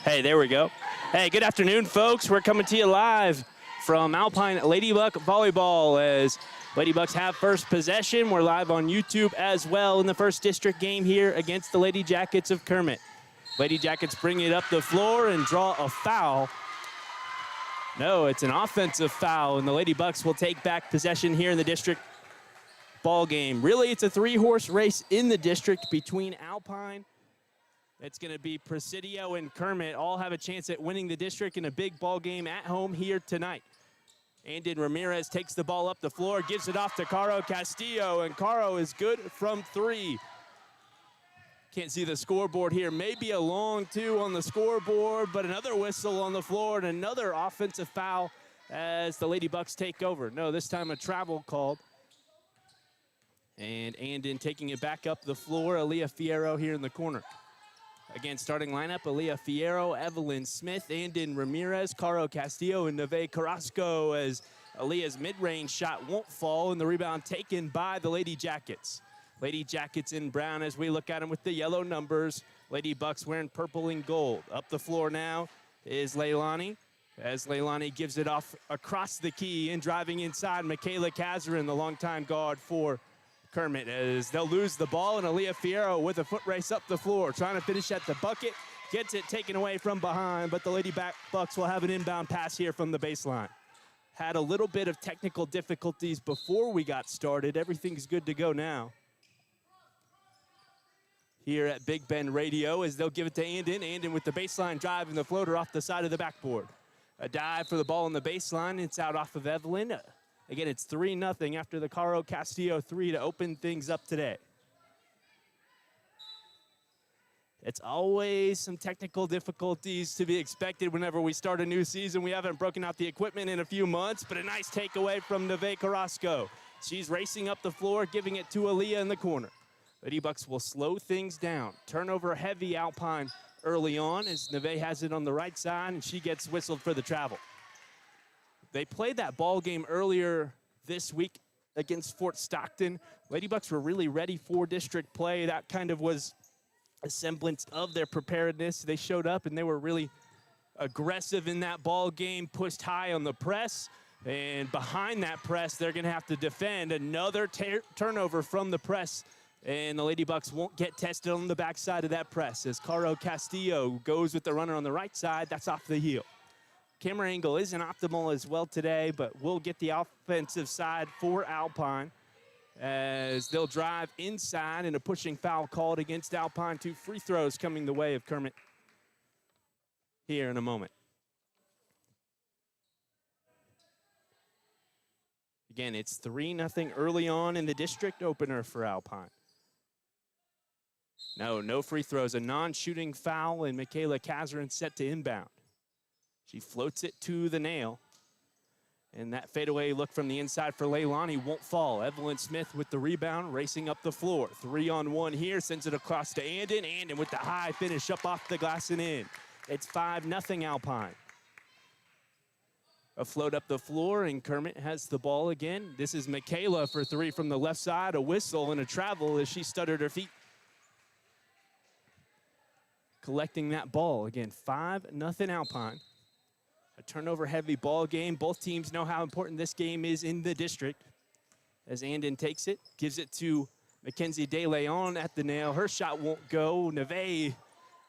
Hey, there we go. Hey, good afternoon, folks. We're coming to you live from Alpine Ladybuck Volleyball as Ladybucks have first possession. We're live on YouTube as well in the first district game here against the Lady Jackets of Kermit. Lady Jackets bring it up the floor and draw a foul. No, it's an offensive foul, and the Lady Bucks will take back possession here in the district ball game. Really, it's a three-horse race in the district between Alpine. It's going to be Presidio and Kermit all have a chance at winning the district in a big ball game at home here tonight. Andon Ramirez takes the ball up the floor, gives it off to Caro Castillo, and Caro is good from three. Can't see the scoreboard here. Maybe a long two on the scoreboard, but another whistle on the floor and another offensive foul as the Lady Bucks take over. No, this time a travel called. And Andon taking it back up the floor. Aaliyah Fierro here in the corner. Again, starting lineup, Aaliyah Fierro, Evelyn Smith, Andon Ramirez, Caro Castillo, and Neve Carrasco as Aaliyah's mid-range shot won't fall, and the rebound taken by the Lady Jackets. Lady Jackets in brown as we look at them with the yellow numbers. Lady Bucks wearing purple and gold. Up the floor now is Leilani as Leilani gives it off across the key and driving inside Michaela Kazarin, the longtime guard for Kermit, as they'll lose the ball, and Aaliyah Fierro with a foot race up the floor, trying to finish at the bucket, gets it taken away from behind, but the Lady Bucks will have an inbound pass here from the baseline. Had a little bit of technical difficulties before we got started. Everything's good to go now. Here at Big Bend Radio as they'll give it to Andon. Andon with the baseline drive and the floater off the side of the backboard. A dive for the ball on the baseline. It's out off of Evelyn. Again, it's 3-0 after the Caro Castillo three to open things up today. It's always some technical difficulties to be expected whenever we start a new season. We haven't broken out the equipment in a few months, but a nice takeaway from Neve Carrasco. She's racing up the floor, giving it to Aaliyah in the corner. Lady Bucks will slow things down. Turnover heavy Alpine early on as Neve has it on the right side, and she gets whistled for the travel. They played that ball game earlier this week against Fort Stockton. Lady Bucks were really ready for district play. That kind of was a semblance of their preparedness. They showed up and they were really aggressive in that ball game, pushed high on the press. And behind that press, they're going to have to defend. Another turnover from the press. And the Lady Bucks won't get tested on the backside of that press as Caro Castillo goes with the runner on the right side. That's off the heel. Camera angle isn't optimal as well today, but we'll get the offensive side for Alpine as they'll drive inside and a pushing foul called against Alpine. 2 free throws coming the way of Kermit here in a moment. Again, it's 3-0 early on in the district opener for Alpine. No free throws, a non-shooting foul, and Michaela Kazarin set to inbound. She floats it to the nail. And that fadeaway look from the inside for Leilani won't fall. Evelyn Smith with the rebound, racing up the floor. 3-on-1 here, sends it across to Andon. Andon with the high finish up off the glass and in. It's 5-0 Alpine. A float up the floor, and Kermit has the ball again. This is Michaela for three from the left side. A whistle and a travel as she stuttered her feet. Collecting that ball. Again, 5-0 Alpine. A turnover-heavy ball game. Both teams know how important this game is in the district. As Andon takes it, gives it to Mackenzie De Leon at the nail. Her shot won't go. Neve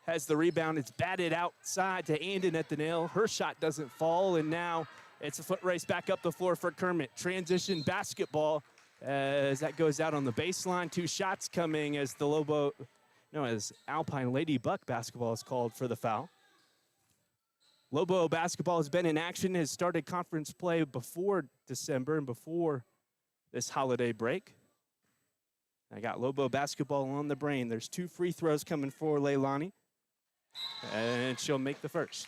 has the rebound. It's batted outside to Andon at the nail. Her shot doesn't fall, and now it's a foot race back up the floor for Kermit. Transition basketball as that goes out on the baseline. 2 shots coming as as Alpine Lady Buck basketball is called for the foul. Lobo basketball has been in action, has started conference play before December and before this holiday break. I got Lobo basketball on the brain. There's 2 free throws coming for Leilani, and she'll make the first.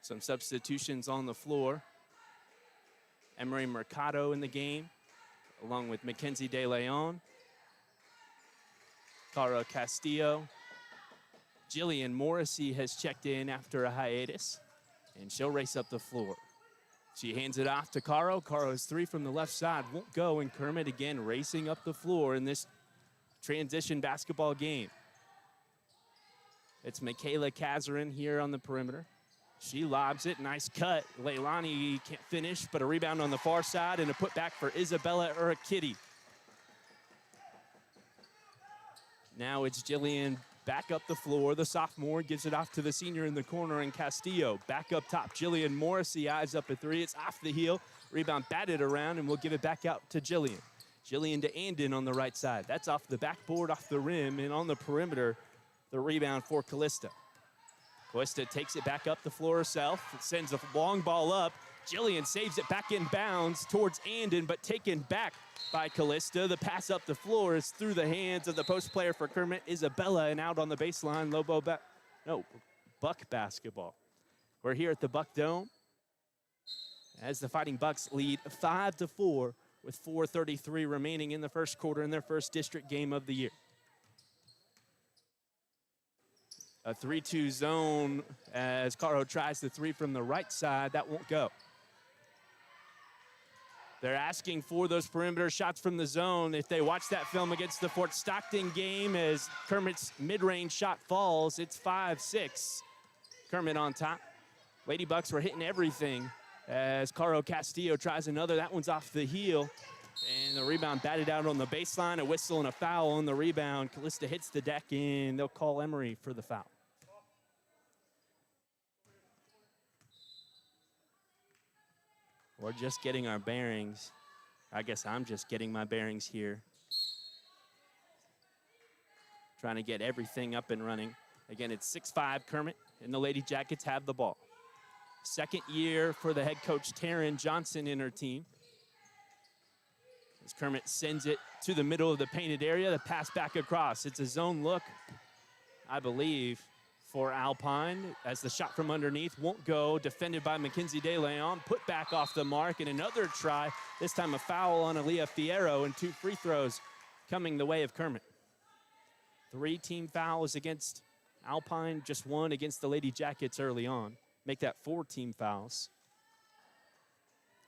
Some substitutions on the floor. Emery Mercado in the game, along with Mackenzie De Leon, Caro Castillo. Jillian Morrissey has checked in after a hiatus, and she'll race up the floor. She hands it off to Caro. Caro's three from the left side won't go, and Kermit again racing up the floor in this transition basketball game. It's Michaela Kazarin here on the perimeter. She lobs it, nice cut. Leilani can't finish, but a rebound on the far side and a putback for Isabella Urakitty. Now it's Jillian back up the floor. The sophomore gives it off to the senior in the corner, and Castillo back up top. Jillian Morrissey eyes up a three. It's off the heel. Rebound batted around, and we'll give it back out to Jillian. Jillian to Andon on the right side. That's off the backboard, off the rim, and on the perimeter, the rebound for Callista. Callista takes it back up the floor herself. It sends a long ball up. Jillian saves it back in bounds towards Andon, but taken back by Callista. The pass up the floor is through the hands of the post player for Kermit, Isabella, and out on the baseline, Buck basketball. We're here at the Buck Dome as the Fighting Bucks lead 5-4 with 4:33 remaining in the first quarter in their first district game of the year. A 3-2 zone as Caro tries the three from the right side. That won't go. They're asking for those perimeter shots from the zone. If they watch that film against the Fort Stockton game as Kermit's mid-range shot falls, it's 5-6. Kermit on top. Lady Bucks were hitting everything as Caro Castillo tries another. That one's off the heel. And the rebound batted out on the baseline. A whistle and a foul on the rebound. Callista hits the deck, and they'll call Emery for the foul. We're just getting our bearings. I guess I'm just getting my bearings here. Trying to get everything up and running. Again, it's 6-5 Kermit, and the Lady Jackets have the ball. Second year for the head coach, Taryn Johnson, in her team. As Kermit sends it to the middle of the painted area, the pass back across. It's a zone look, I believe, for Alpine, as the shot from underneath won't go. Defended by Mackenzie De Leon, put back off the mark, and another try. This time a foul on Aaliyah Fierro, and 2 free throws coming the way of Kermit. 3 team fouls against Alpine, just 1 against the Lady Jackets early on. Make that 4 team fouls.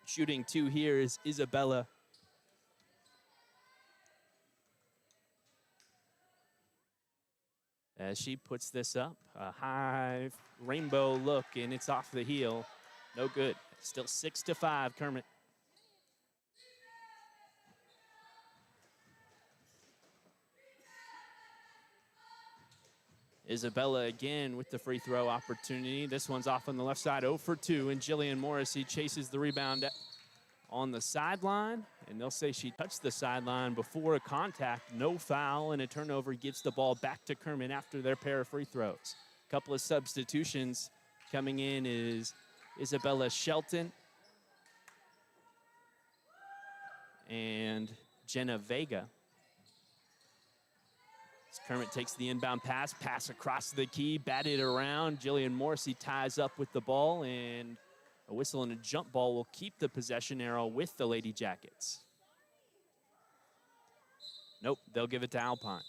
Shooting 2 here is Isabella. As she puts this up, a high rainbow look, and it's off the heel. No good. Still 6-5, Kermit. Isabella again with the free throw opportunity. This one's off on the left side, 0 for 2, and Jillian Morrissey chases the rebound on the sideline, and they'll say she touched the sideline before a contact. No foul, and a turnover gives the ball back to Kermit after their pair of free throws. A couple of substitutions coming in is Isabella Shelton and Jenna Vega. As Kermit takes the inbound pass across the key, batted around. Jillian Morrissey ties up with the ball, and a whistle and a jump ball will keep the possession arrow with the Lady Jackets. Nope, they'll give it to Alpine.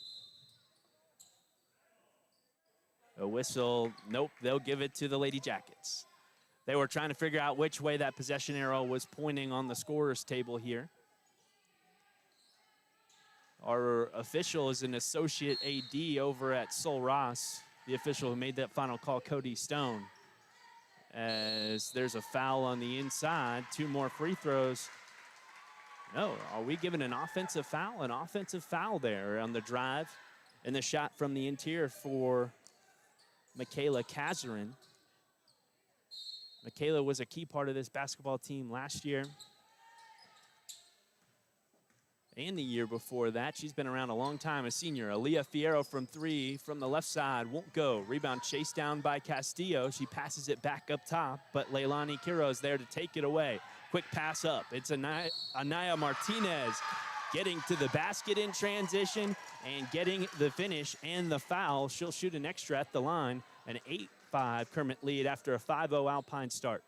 A whistle, nope, they'll give it to the Lady Jackets. They were trying to figure out which way that possession arrow was pointing on the scorer's table here. Our official is an associate AD over at Sol Ross, the official who made that final call, Cody Stone. As there's a foul on the inside, 2 more free throws. No, are we giving an offensive foul? An offensive foul there on the drive, and the shot from the interior for Michaela Kazarin. Michaela was a key part of this basketball team last year and the year before that. She's been around a long time, a senior. Aaliyah Fierro from 3 from the left side, won't go. Rebound chased down by Castillo. She passes it back up top, but Leilani Quiroz there to take it away. Quick pass up. It's Anaya Martinez getting to the basket in transition and getting the finish and the foul. She'll shoot an extra at the line. An 8-5 Kermit lead after a 5-0 Alpine start.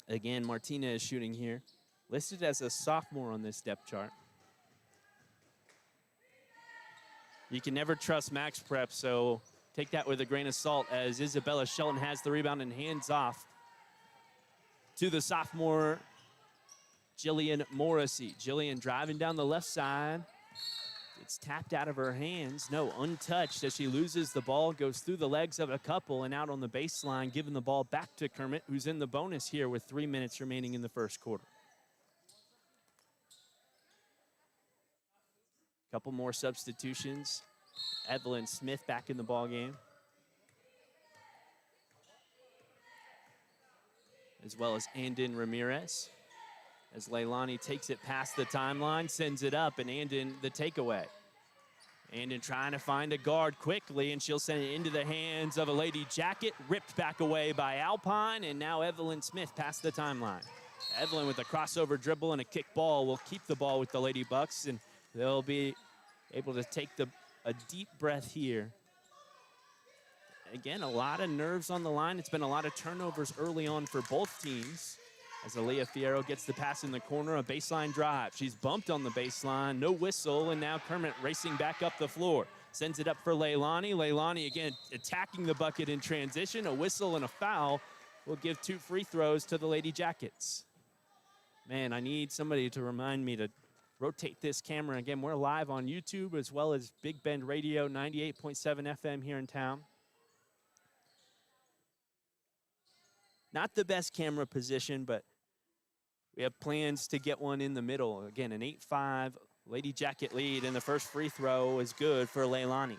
Again, Martinez shooting here. Listed as a sophomore on this depth chart. You can never trust Max Prep, so take that with a grain of salt as Isabella Shelton has the rebound and hands off to the sophomore, Jillian Morrissey. Jillian driving down the left side. It's tapped out of her hands. No, untouched as she loses the ball, goes through the legs of a couple and out on the baseline, giving the ball back to Kermit, who's in the bonus here with 3 minutes remaining in the first quarter. Couple more substitutions. Evelyn Smith back in the ball game, as well as Andon Ramirez. As Leilani takes it past the timeline, sends it up, and Andon the takeaway. Andon trying to find a guard quickly, and she'll send it into the hands of a Lady Jacket, ripped back away by Alpine, and now Evelyn Smith past the timeline. Evelyn with a crossover dribble and a kick ball will keep the ball with the Lady Bucks, and they'll be able to take a deep breath here. Again, a lot of nerves on the line. It's been a lot of turnovers early on for both teams. As Aaliyah Fierro gets the pass in the corner, a baseline drive. She's bumped on the baseline, no whistle, and now Kermit racing back up the floor. Sends it up for Leilani. Leilani again attacking the bucket in transition. A whistle and a foul will give 2 free throws to the Lady Jackets. Man, I need somebody to remind me to rotate this camera. Again, we're live on YouTube as well as Big Bend Radio, 98.7 FM here in town. Not the best camera position, but we have plans to get one in the middle. Again, an 8-5 Lady Jacket lead, and the first free throw is good for Leilani.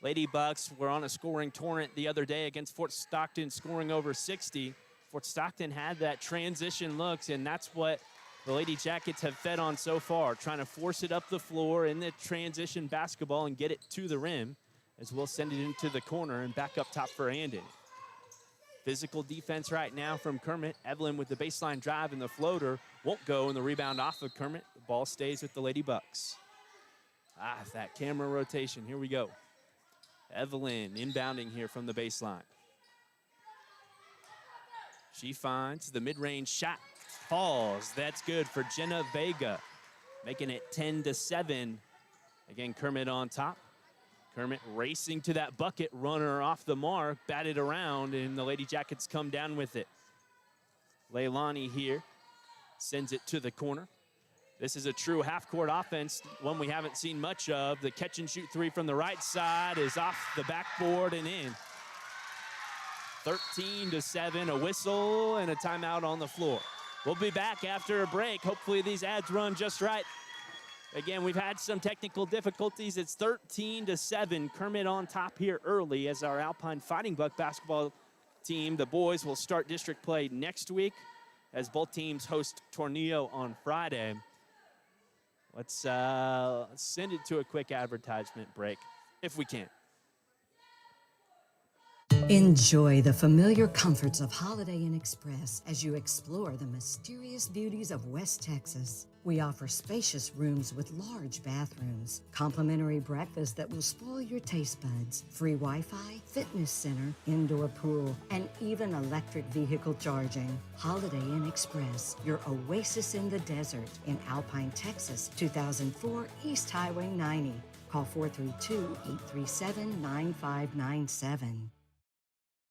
Lady Bucks were on a scoring torrent the other day against Fort Stockton, scoring over 60. Fort Stockton had that transition looks, and that's what the Lady Jackets have fed on so far, trying to force it up the floor in the transition basketball and get it to the rim, as we'll send it into the corner and back up top for Andon. Physical defense right now from Kermit. Evelyn with the baseline drive, and the floater won't go, and the rebound off of Kermit. The ball stays with the Lady Bucks. That camera rotation. Here we go. Evelyn inbounding here from the baseline. She finds the mid-range shot, falls. That's good for Jenna Vega, making it 10-7. Again, Kermit on top. Kermit racing to that bucket, runner off the mark, batted around, and the Lady Jackets come down with it. Leilani here sends it to the corner. This is a true half-court offense, one we haven't seen much of. The catch-and-shoot 3 from the right side is off the backboard and in. 13-7, a whistle and a timeout on the floor. We'll be back after a break. Hopefully these ads run just right. Again, we've had some technical difficulties. It's 13-7. Kermit on top here early as our Alpine Fighting Buck basketball team. The boys will start district play next week as both teams host Tornillo on Friday. Let's send it to a quick advertisement break if we can. Enjoy the familiar comforts of Holiday Inn Express as you explore the mysterious beauties of West Texas. We offer spacious rooms with large bathrooms, complimentary breakfast that will spoil your taste buds, free Wi-Fi, fitness center, indoor pool, and even electric vehicle charging. Holiday Inn Express, your oasis in the desert in Alpine, Texas, 2004 East Highway 90. Call 432-837-9597.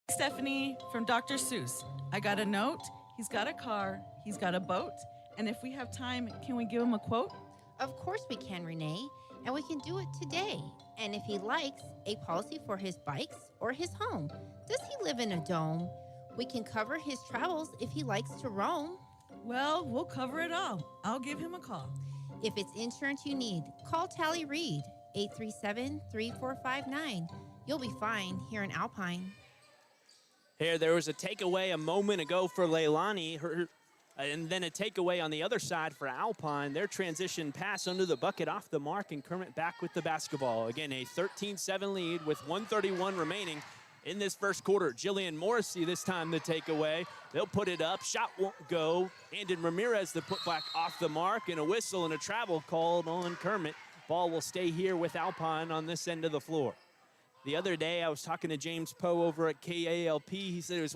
Stephanie from Dr. Seuss. I got a note, he's got a car, he's got a boat, and if we have time, can we give him a quote? Of course we can, Renee, and we can do it today. And if he likes, a policy for his bikes or his home. Does he live in a dome? We can cover his travels if he likes to roam. Well, we'll cover it all. I'll give him a call. If it's insurance you need, call Tally Reed, 837-3459. You'll be fine here in Alpine. Here, there was a takeaway a moment ago for Leilani, and then a takeaway on the other side for Alpine. Their transition pass under the bucket off the mark, and Kermit back with the basketball. Again, a 13-7 lead with 1:31 remaining in this first quarter. Jillian Morrissey this time the takeaway. They'll put it up. Shot won't go. Andon Ramirez the putback off the mark, and a whistle and a travel called on Kermit. Ball will stay here with Alpine on this end of the floor. The other day, I was talking to James Poe over at KALP. He said he was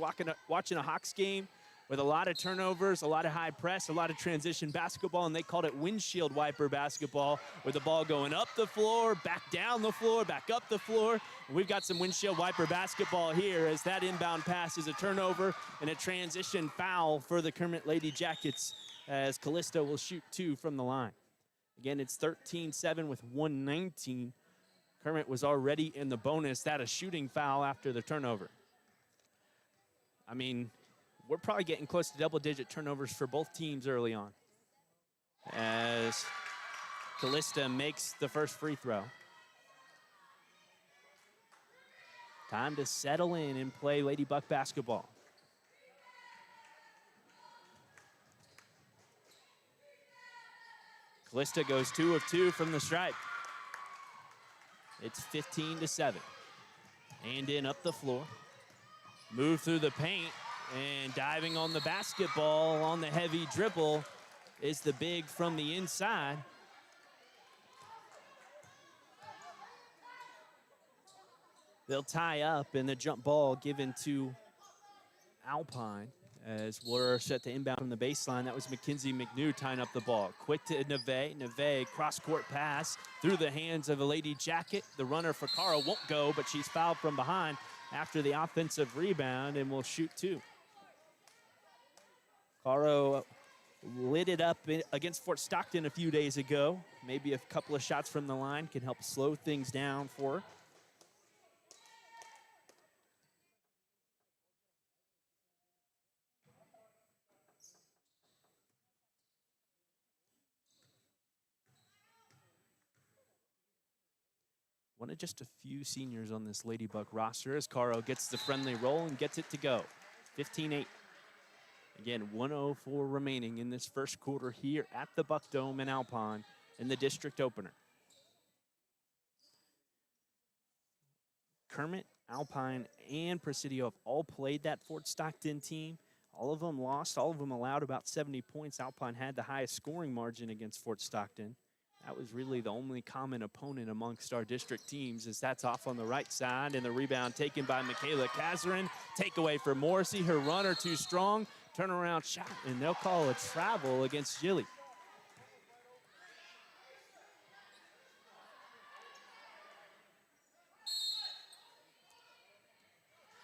watching a Hawks game with a lot of turnovers, a lot of high press, a lot of transition basketball, and they called it windshield wiper basketball, with the ball going up the floor, back down the floor, back up the floor. And we've got some windshield wiper basketball here as that inbound pass is a turnover and a transition foul for the Kermit Lady Jackets as Callisto will shoot 2 from the line. Again, it's 13-7 with 1:19. Kermit was already in the bonus. That a shooting foul after the turnover. I mean, we're probably getting close to double-digit turnovers for both teams early on as Callista makes the first free throw. Time to settle in and play Lady Buck basketball. Callista goes 2 of 2 from the stripe. It's 15-7. And in up the floor. Move through the paint. And diving on the basketball on the heavy dribble is the big from the inside. They'll tie up, and the jump ball given to Alpine as we're set to inbound from the baseline. That was Mackenzie McNew tying up the ball. Quick to Neve. Neve, cross-court pass through the hands of a Lady Jacket. The runner for Cara won't go, but she's fouled from behind after the offensive rebound and will shoot 2. Caro lit it up against Fort Stockton a few days ago. Maybe a couple of shots from the line can help slow things down for her. One of just a few seniors on this Lady Buck roster as Caro gets the friendly roll and gets it to go. 15-8. Again, 1:04 remaining in this first quarter here at the Buck Dome in Alpine in the district opener. Kermit, Alpine, and Presidio have all played that Fort Stockton team. All of them lost. All of them allowed about 70 points. Alpine had the highest scoring margin against Fort Stockton. That was really the only common opponent amongst our district teams, as that's off on the right side, and the rebound taken by Michaela Kazarin. Takeaway for Morrissey. Her runner too strong. Turnaround shot, and they'll call a travel against Gilly.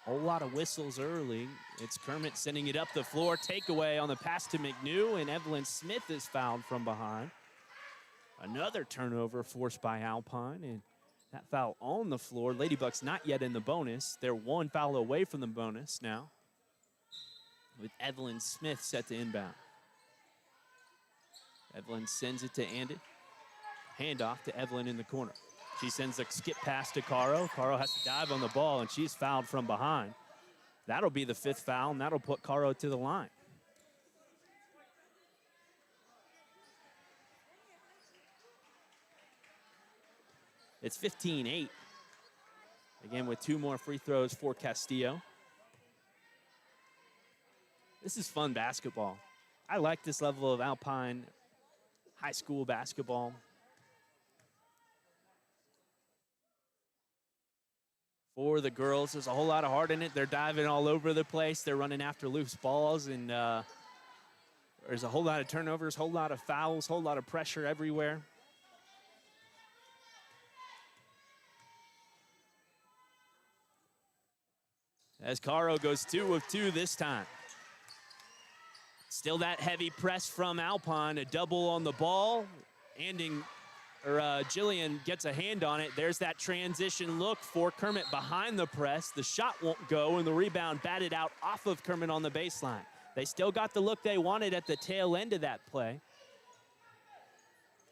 Whole lot of whistles early. It's Kermit sending it up the floor. Takeaway on the pass to McNew, and Evelyn Smith is fouled from behind. Another turnover forced by Alpine, and that foul on the floor. Lady Bucks not yet in the bonus. They're 1 foul away from the bonus now, with Evelyn Smith set to inbound. Evelyn sends it to Andy. Handoff to Evelyn in the corner. She sends a skip pass to Caro. Caro has to dive on the ball, and she's fouled from behind. That'll be the 5th foul, and that'll put Caro to the line. It's 15-8. Again, with 2 more free throws for Castillo. This is fun basketball. I like this level of Alpine high school basketball. For the girls, there's a whole lot of heart in it. They're diving all over the place. They're running after loose balls, and there's a whole lot of turnovers, whole lot of fouls, whole lot of pressure everywhere. As Caro goes 2 of 2 this time. Still that heavy press from Alpine, a double on the ball. Jillian gets a hand on it. There's that transition look for Kermit behind the press. The shot won't go, and the rebound batted out off of Kermit on the baseline. They still got the look they wanted at the tail end of that play.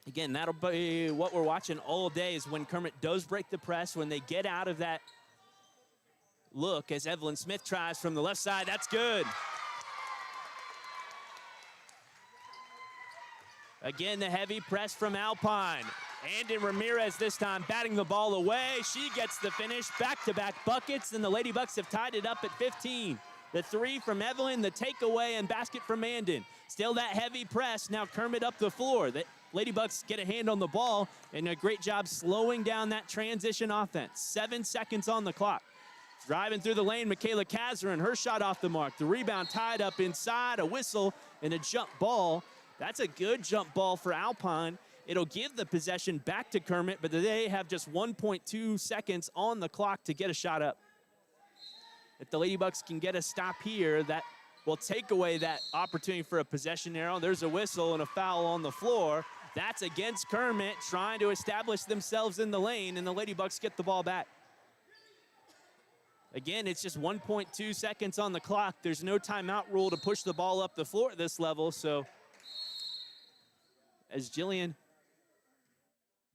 Again, that'll be what we're watching all day, is when Kermit does break the press, when they get out of that look, as Evelyn Smith tries from the left side. That's good. Again, the heavy press from Alpine. Andon Ramirez this time batting the ball away. She gets the finish. Back-to-back buckets, and the Lady Bucks have tied it up at 15. The 3 from Evelyn, the takeaway, and basket from Andon. Still that heavy press. Now Kermit up the floor. The Lady Bucks get a hand on the ball, and a great job slowing down that transition offense. 7 seconds on the clock. Driving through the lane, Michaela Kazarin, her shot off the mark. The rebound tied up inside, a whistle, and a jump ball. That's a good jump ball for Alpine. It'll give the possession back to Kermit, but they have just 1.2 seconds on the clock to get a shot up. If the Lady Bucks can get a stop here, that will take away that opportunity for a possession arrow. There's a whistle and a foul on the floor. That's against Kermit, trying to establish themselves in the lane, and the Lady Bucks get the ball back. Again, it's just 1.2 seconds on the clock. There's no timeout rule to push the ball up the floor at this level, so as Jillian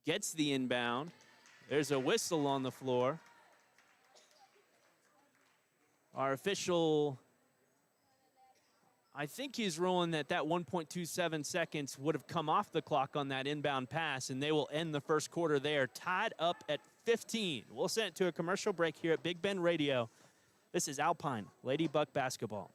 gets the inbound, there's a whistle on the floor. Our official, I think he's ruling that 1.27 seconds would have come off the clock on that inbound pass, and they will end the first quarter there, tied up at 15. We'll send it to a commercial break here at Big Bend Radio. This is Alpine Lady Buck basketball.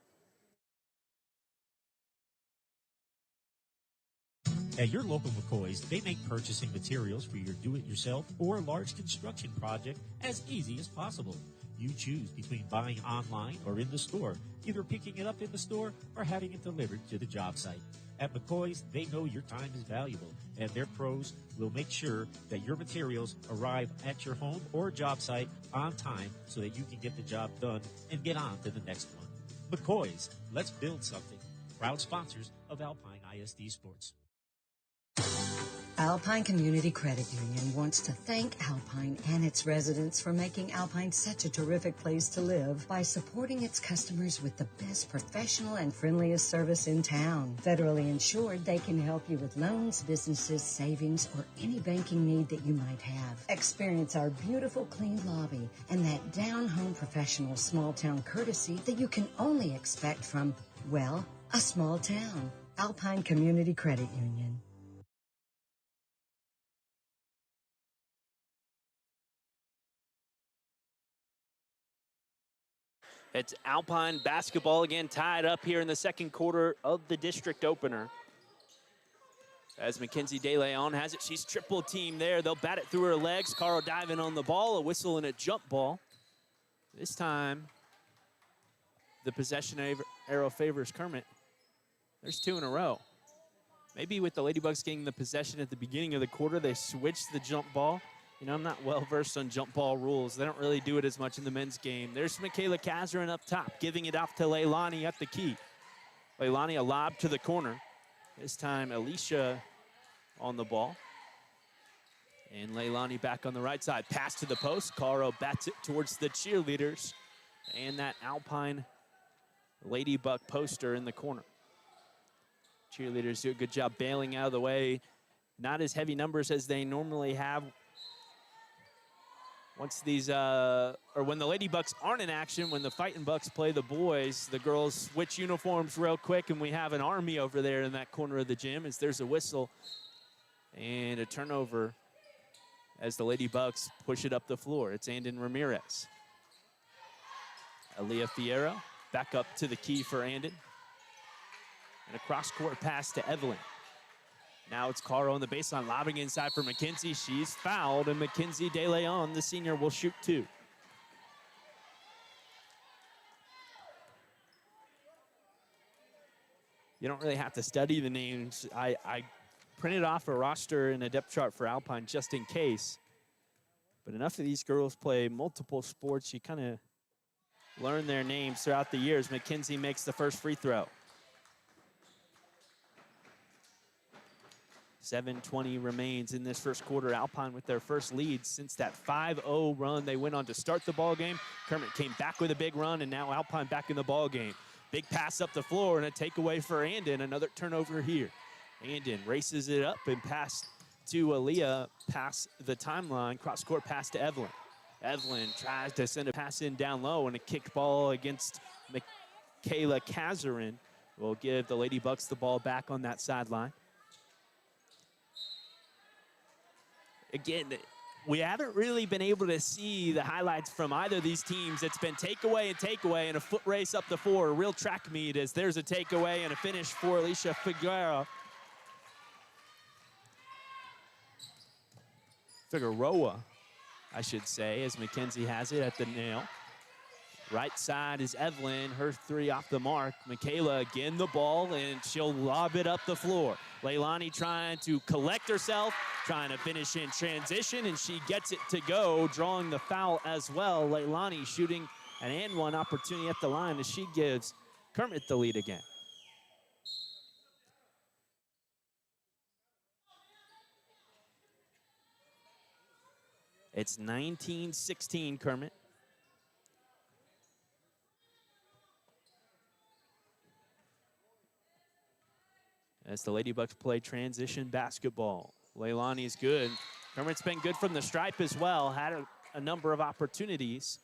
At your local McCoy's, they make purchasing materials for your do-it-yourself or large construction project as easy as possible. You choose between buying online or in the store, either picking it up in the store or having it delivered to the job site. At McCoy's, they know your time is valuable, and their pros will make sure that your materials arrive at your home or job site on time so that you can get the job done and get on to the next one. McCoy's, let's build something. Proud sponsors of Alpine ISD Sports. Alpine Community Credit Union wants to thank Alpine and its residents for making Alpine such a terrific place to live by supporting its customers with the best professional and friendliest service in town. Federally insured, they can help you with loans, businesses, savings, or any banking need that you might have. Experience our beautiful clean lobby and that down-home professional small-town courtesy that you can only expect from, well, a small town. Alpine Community Credit Union. It's Alpine basketball again, tied up here in the second quarter of the district opener. As Mackenzie DeLeon has it, she's triple team there. They'll bat it through her legs. Caro diving on the ball, a whistle and a jump ball. This time, the possession arrow favors Kermit. There's two in a row. Maybe with the Ladybugs getting the possession at the beginning of the quarter, they switched the jump ball. You know, I'm not well-versed on jump ball rules. They don't really do it as much in the men's game. There's Michaela Kazarin up top, giving it off to Leilani at the key. Leilani, a lob to the corner. This time, Alicia on the ball. And Leilani back on the right side. Pass to the post. Caro bats it towards the cheerleaders. And that Alpine Ladybug poster in the corner. Cheerleaders do a good job bailing out of the way. Not as heavy numbers as they normally have. Once these, or when the Lady Bucks aren't in action, when the Fightin' Bucks play the boys, the girls switch uniforms real quick, and we have an army over there in that corner of the gym as there's a whistle and a turnover as the Lady Bucks push it up the floor. It's Andon Ramirez. Aaliyah Fierro back up to the key for Andon. And a cross-court pass to Evelyn. Now it's Caro on the baseline, lobbing inside for Mackenzie. She's fouled, and Mackenzie DeLeon, the senior, will shoot two. You don't really have to study the names. I printed off a roster and a depth chart for Alpine just in case. But enough of these girls play multiple sports, you kind of learn their names throughout the years. Mackenzie makes the first free throw. 7:20 remains in this first quarter. Alpine with their first lead since that 5-0 run they went on to start the ball game. Kermit came back with a big run, and now Alpine back in the ball game. Big pass up the floor and a takeaway for Andon. Another turnover here. Andon races it up and pass to Aaliyah past the timeline. Cross-court pass to Evelyn. Evelyn tries to send a pass in down low, and a kick ball against Michaela Kazarin will give the Lady Bucks the ball back on that sideline. Again, we haven't really been able to see the highlights from either of these teams. It's been takeaway and a foot race up the floor, a real track meet as there's a takeaway and a finish for Alicia Figueroa, I should say, as Mackenzie has it at the nail. Right side is Evelyn, her three off the mark. Michaela again the ball, and she'll lob it up the floor. Leilani trying to collect herself, trying to finish in transition, and she gets it to go, drawing the foul as well. Leilani shooting an and one opportunity at the line as she gives Kermit the lead again. It's 19-16 Kermit. As the Lady Bucks play transition basketball. Leilani's good. Kermit's been good from the stripe as well. Had a number of opportunities.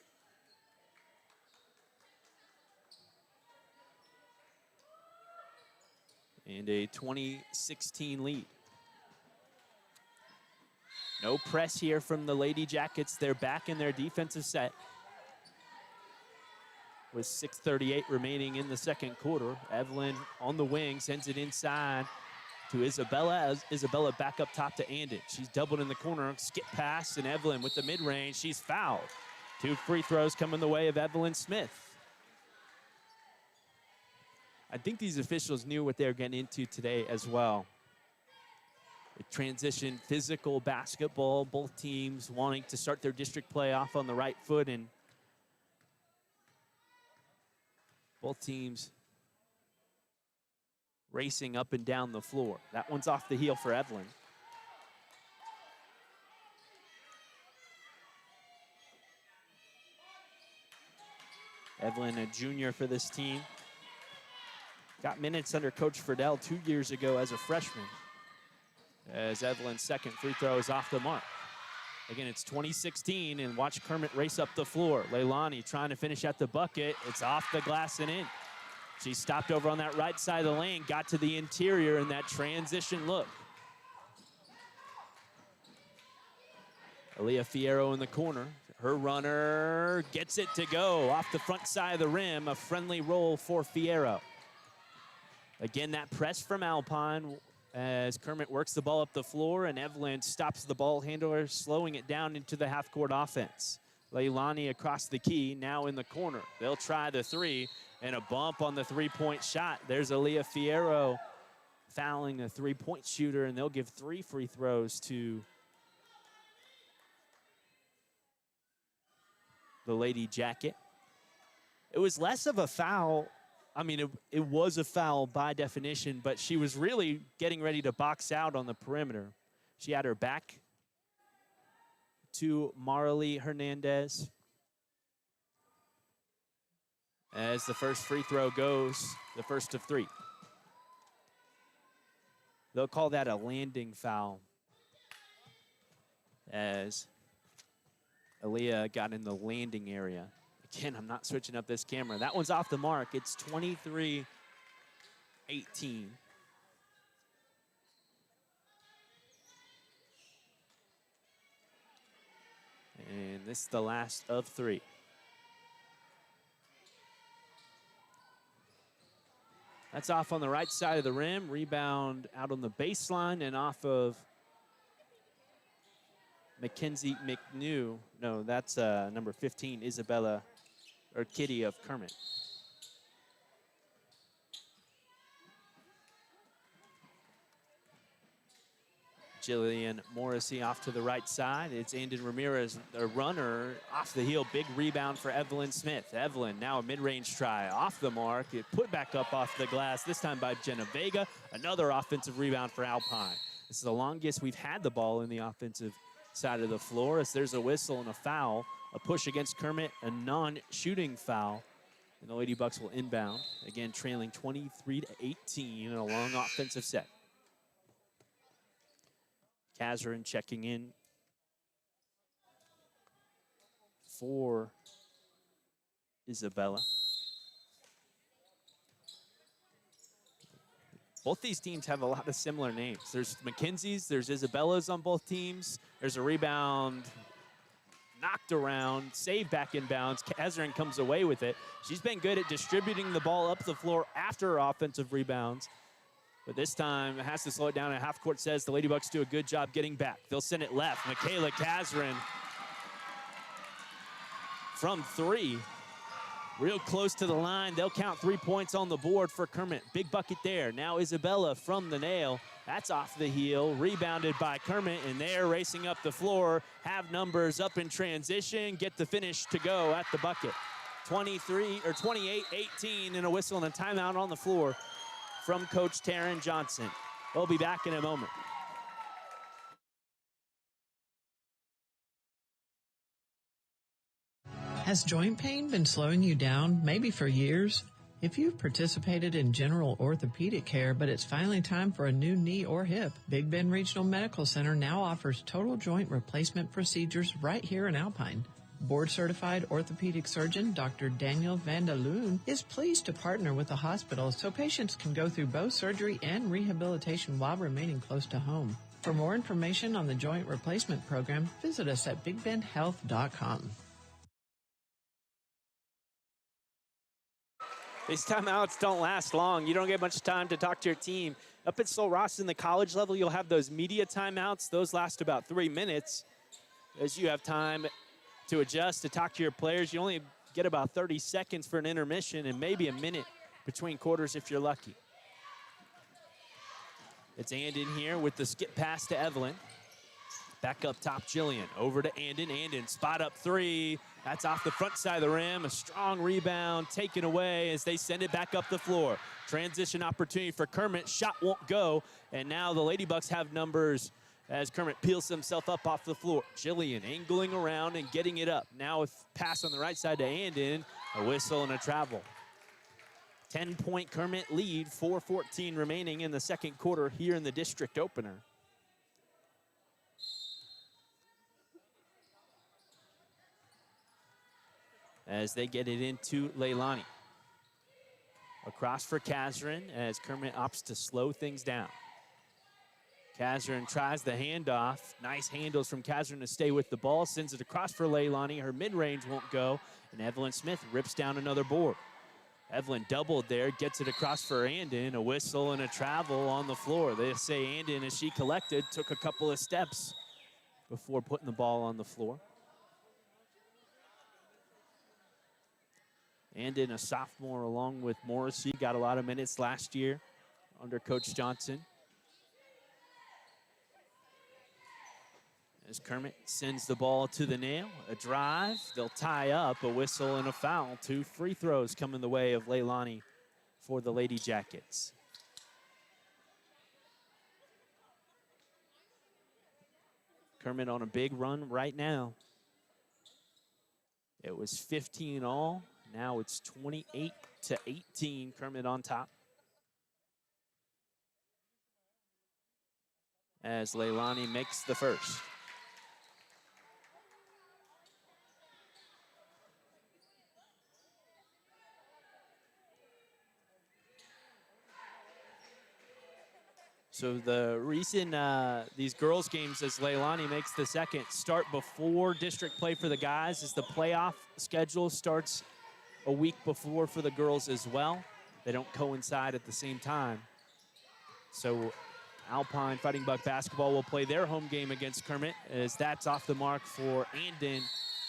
And a 2016 lead. No press here from the Lady Jackets. They're back in their defensive set. With 6:38 remaining in the second quarter. Evelyn on the wing, sends it inside to Isabella, as Isabella back up top to Andon. She's doubled in the corner, skip pass, and Evelyn with the mid-range, she's fouled. 2 free throws coming the way of Evelyn Smith. I think these officials knew what they were getting into today as well. A transition, physical basketball, both teams wanting to start their district playoff on the right foot, and both teams racing up and down the floor. That one's off the heel for Evelyn. Evelyn, a junior for this team. Got minutes under Coach Friedel 2 years ago as a freshman. As Evelyn's second free throw is off the mark. Again, it's 2016, and watch Kermit race up the floor. Leilani trying to finish at the bucket. It's off the glass and in. She stopped over on that right side of the lane, got to the interior in that transition look. Aaliyah Fierro in the corner. Her runner gets it to go off the front side of the rim. A friendly roll for Fierro. Again, that press from Alpine as Kermit works the ball up the floor, and Evelyn stops the ball handler, slowing it down into the half-court offense. Leilani across the key, now in the corner. They'll try the three, and a bump on the three-point shot. There's Aaliyah Fierro fouling the three-point shooter, and they'll give 3 free throws to the Lady Jacket. It was less of a foul. I mean, it was a foul by definition, but she was really getting ready to box out on the perimeter. She had her back to Marley Hernandez. As the first free throw goes, the first of 3. They'll call that a landing foul, as Aaliyah got in the landing area. Again, I'm not switching up this camera. That one's off the mark. It's 23-18. And this is the last of 3. That's off on the right side of the rim. Rebound out on the baseline and off of Mackenzie McNew. No, that's number 15, Isabella, or Kitty of Kermit. Jillian Morrissey off to the right side. It's Andon Ramirez, a runner, off the heel. Big rebound for Evelyn Smith. Evelyn, now a mid-range try, off the mark. It put back up off the glass, this time by Jenna Vega. Another offensive rebound for Alpine. This is the longest we've had the ball in the offensive side of the floor, as there's a whistle and a foul. A push against Kermit, a non-shooting foul. And the Lady Bucks will inbound. Again, trailing 23-18 in a long offensive set. Kazarin checking in for Isabella. Both these teams have a lot of similar names. There's Mackenzie's, there's Isabella's on both teams. There's a rebound knocked around, saved back in bounds. Kazarin comes away with it. She's been good at distributing the ball up the floor after her offensive rebounds. But this time, it has to slow it down, and half court says the Lady Bucks do a good job getting back. They'll send it left. Michaela Kazarin from 3. real close to the line. They'll count 3 points on the board for Kermit. Big bucket there. Now Isabella from the nail. That's off the heel, rebounded by Kermit, and they're racing up the floor, have numbers up in transition, get the finish to go at the bucket. 28-18, and a whistle and a timeout on the floor from Coach Taryn Johnson. We'll be back in a moment. Has joint pain been slowing you down, maybe for years? If you've participated in general orthopedic care, but it's finally time for a new knee or hip, Big Bend Regional Medical Center now offers total joint replacement procedures right here in Alpine. Board-certified orthopedic surgeon Dr. Daniel Vandaloon is pleased to partner with the hospital so patients can go through both surgery and rehabilitation while remaining close to home. For more information on the joint replacement program, visit us at bigbendhealth.com. These timeouts don't last long. You don't get much time to talk to your team. Up at Sul Ross in the college level, you'll have those media timeouts. Those last about 3 minutes as you have time to adjust, to talk to your players. You only get about 30 seconds for an intermission and maybe a minute between quarters if you're lucky. It's Andon here with the skip pass to Evelyn. Back up top, Jillian. Over to Andon. Andon, spot up three. That's off the front side of the rim. A strong rebound taken away as they send it back up the floor. Transition opportunity for Kermit. Shot won't go. And now the Ladybucks have numbers as Kermit peels himself up off the floor. Jillian angling around and getting it up. Now a pass on the right side to Andon. A whistle and a travel. 10-point Kermit lead. 4:14 remaining in the second quarter here in the district opener. As they get it into Leilani. Across for Kazrin as Kermit opts to slow things down. Kazrin tries the handoff. Nice handles from Kazrin to stay with the ball. Sends it across for Leilani. Her mid-range won't go. And Evelyn Smith rips down another board. Evelyn doubled there, gets it across for Andon. A whistle and a travel on the floor. They say Andon, as she collected, took a couple of steps before putting the ball on the floor. Andon, a sophomore, along with Morrissey, got a lot of minutes last year under Coach Johnson. As Kermit sends the ball to the nail, a drive, they'll tie up, a whistle and a foul. 2 free throws come in the way of Leilani for the Lady Jackets. Kermit on a big run right now. It was 15 all. Now it's 28-18, Kermit on top. As Leilani makes the first. So the reason these girls games, as Leilani makes the second, start before district play for the guys is the playoff schedule starts a week before for the girls as well. They don't coincide at the same time. So Alpine Fighting Buck basketball will play their home game against Kermit as that's off the mark for Andon.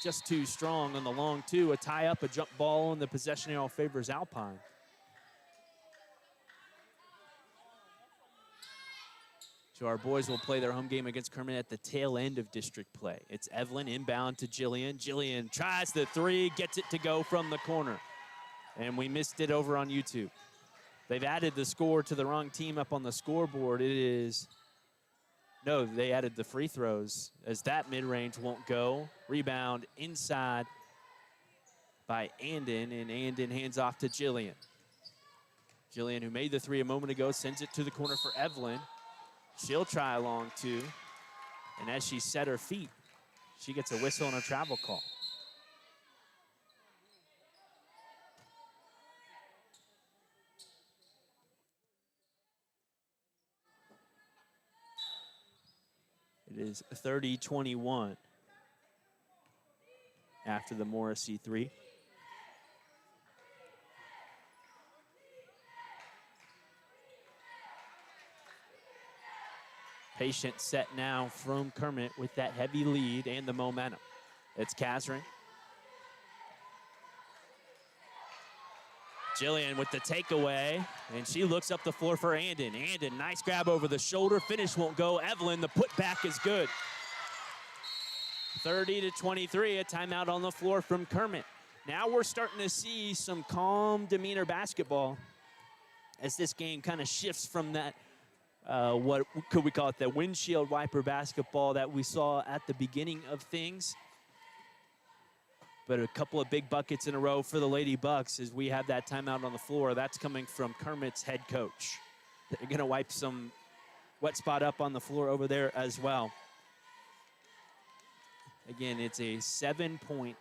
Just too strong on the long two. A tie up, a jump ball, and the possession arrow favors Alpine. So our boys will play their home game against Kermit at the tail end of district play. It's Evelyn inbound to Jillian. Jillian tries the three, gets it to go from the corner. And we missed it over on YouTube. They've added the score to the wrong team up on the scoreboard. It is, no, they added the free throws as that mid-range won't go. Rebound inside by Andon, and Andon hands off to Jillian. Jillian, who made the three a moment ago, sends it to the corner for Evelyn. She'll try a long two, and as she set her feet, she gets a whistle and a travel call. It is 30-21 after the Morrissey three. Patient set now from Kermit with that heavy lead and the momentum. It's Kazrin. Jillian with the takeaway, and she looks up the floor for Andon. Andon, nice grab over the shoulder. Finish won't go. Evelyn, the putback is good. 30-23, a timeout on the floor from Kermit. Now we're starting to see some calm demeanor basketball as this game kind of shifts from that, what could we call it, the windshield wiper basketball that we saw at the beginning of things. But a couple of big buckets in a row for the Lady Bucks as we have that timeout on the floor. That's coming from Kermit's head coach. They're going to wipe some wet spot up on the floor over there as well. Again, it's a 7-point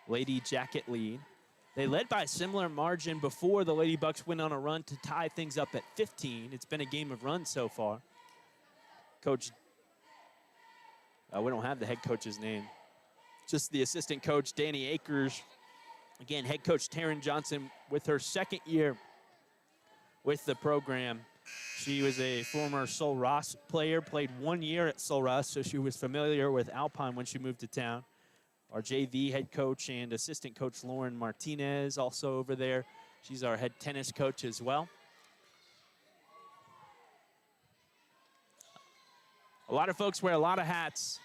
Lady Jacket lead. They led by a similar margin before the Lady Bucks went on a run to tie things up at 15. It's been a game of runs so far. Coach, we don't have the head coach's name. Just the assistant coach, Danny Akers. Again, head coach Taryn Johnson with her second year with the program. She was a former Sol Ross player, played 1 year at Sol Ross, so she was familiar with Alpine when she moved to town. Our JV head coach and assistant coach Lauren Martinez also over there. She's our head tennis coach as well. A lot of folks wear a lot of hats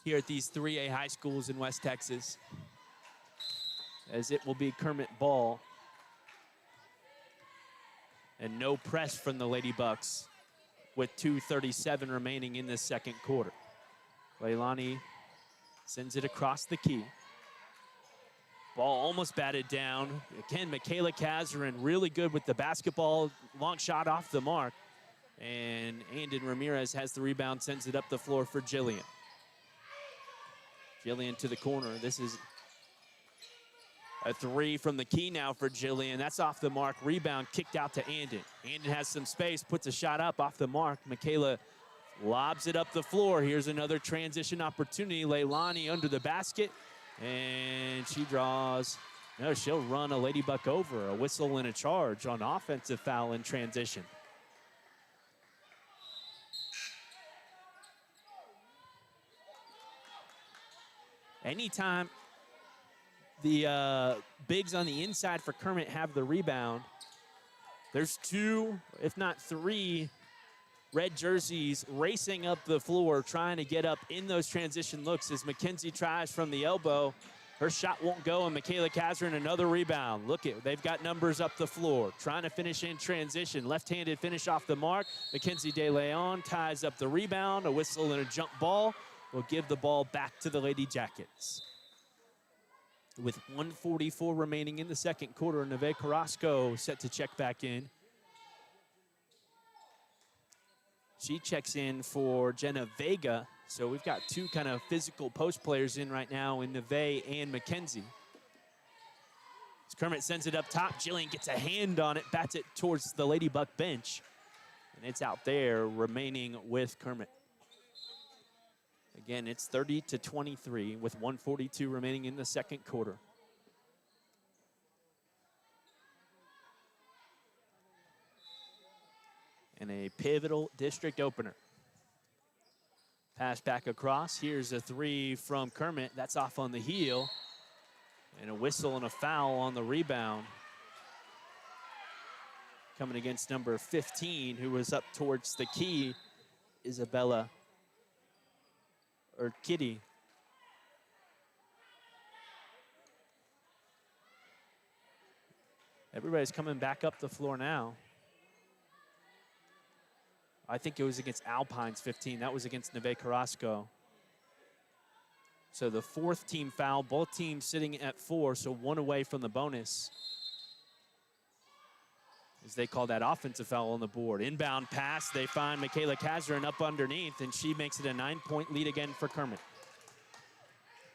here at these 3A high schools in West Texas, as it will be Kermit ball. And no press from the Lady Bucks with 2:37 remaining in this second quarter. Leilani sends it across the key. Ball almost batted down. Again, Michaela Kazarin really good with the basketball. Long shot off the mark. And Andon Ramirez has the rebound, sends it up the floor for Jillian. Jillian to the corner. This is a three from the key now for Jillian. That's off the mark. Rebound kicked out to Andon. Andon has some space, puts a shot up off the mark. Michaela lobs it up the floor. Here's another transition opportunity. Leilani under the basket. And she draws. No, she'll run a Lady Buck over. A whistle and a charge on offensive foul in transition. Anytime the bigs on the inside for Kermit have the rebound, there's two, if not three, red jerseys racing up the floor, trying to get up in those transition looks as Mackenzie tries from the elbow. Her shot won't go, and Michaela Kazarin another rebound. Look at, they've got numbers up the floor, trying to finish in transition. Left-handed finish off the mark. Mackenzie De Leon ties up the rebound. A whistle and a jump ball will give the ball back to the Lady Jackets. With 1:44 remaining in the second quarter, Neve Carrasco set to check back in. She checks in for Jenna Vega. So we've got two kind of physical post players in right now in Neve and Mackenzie. As Kermit sends it up top, Jillian gets a hand on it, bats it towards the Lady Buck bench. And it's out there remaining with Kermit. Again, it's 30-23 with 1:42 remaining in the second quarter. And a pivotal district opener. Pass back across. Here's a three from Kermit. That's off on the heel. And a whistle and a foul on the rebound. Coming against number 15, who was up towards the key, Isabella, or Kitty. Everybody's coming back up the floor now. I think it was against Alpine's 15. That was against Neve Carrasco. So the fourth team foul, both teams sitting at 4, so one away from the bonus. As they call that offensive foul on the board. Inbound pass, they find Michaela Kazarin up underneath, and she makes it a 9-point lead again for Kermit.